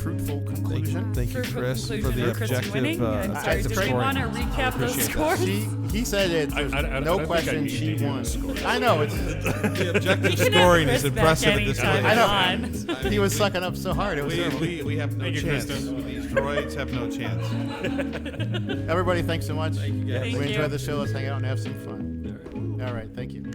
fruitful conclusion. Thank you, For Chris, for conclusion the of Kristen objective, winning. I'm sorry, objective did we scoring. want to recap those Appreciate scores? He said it. There's I no don't think I question need she to hear won. the score. I know. It's, The objective You can have scoring is Chris back impressive at this anytime point. he's I know. on. he was sucking up so hard. It was terrible. We have no Thank you, chance. Kristen. These droids have no chance. Everybody, thanks so much. Thank you, guys. Thank we you. enjoyed the show. Let's hang out and have some fun. All right. Thank you.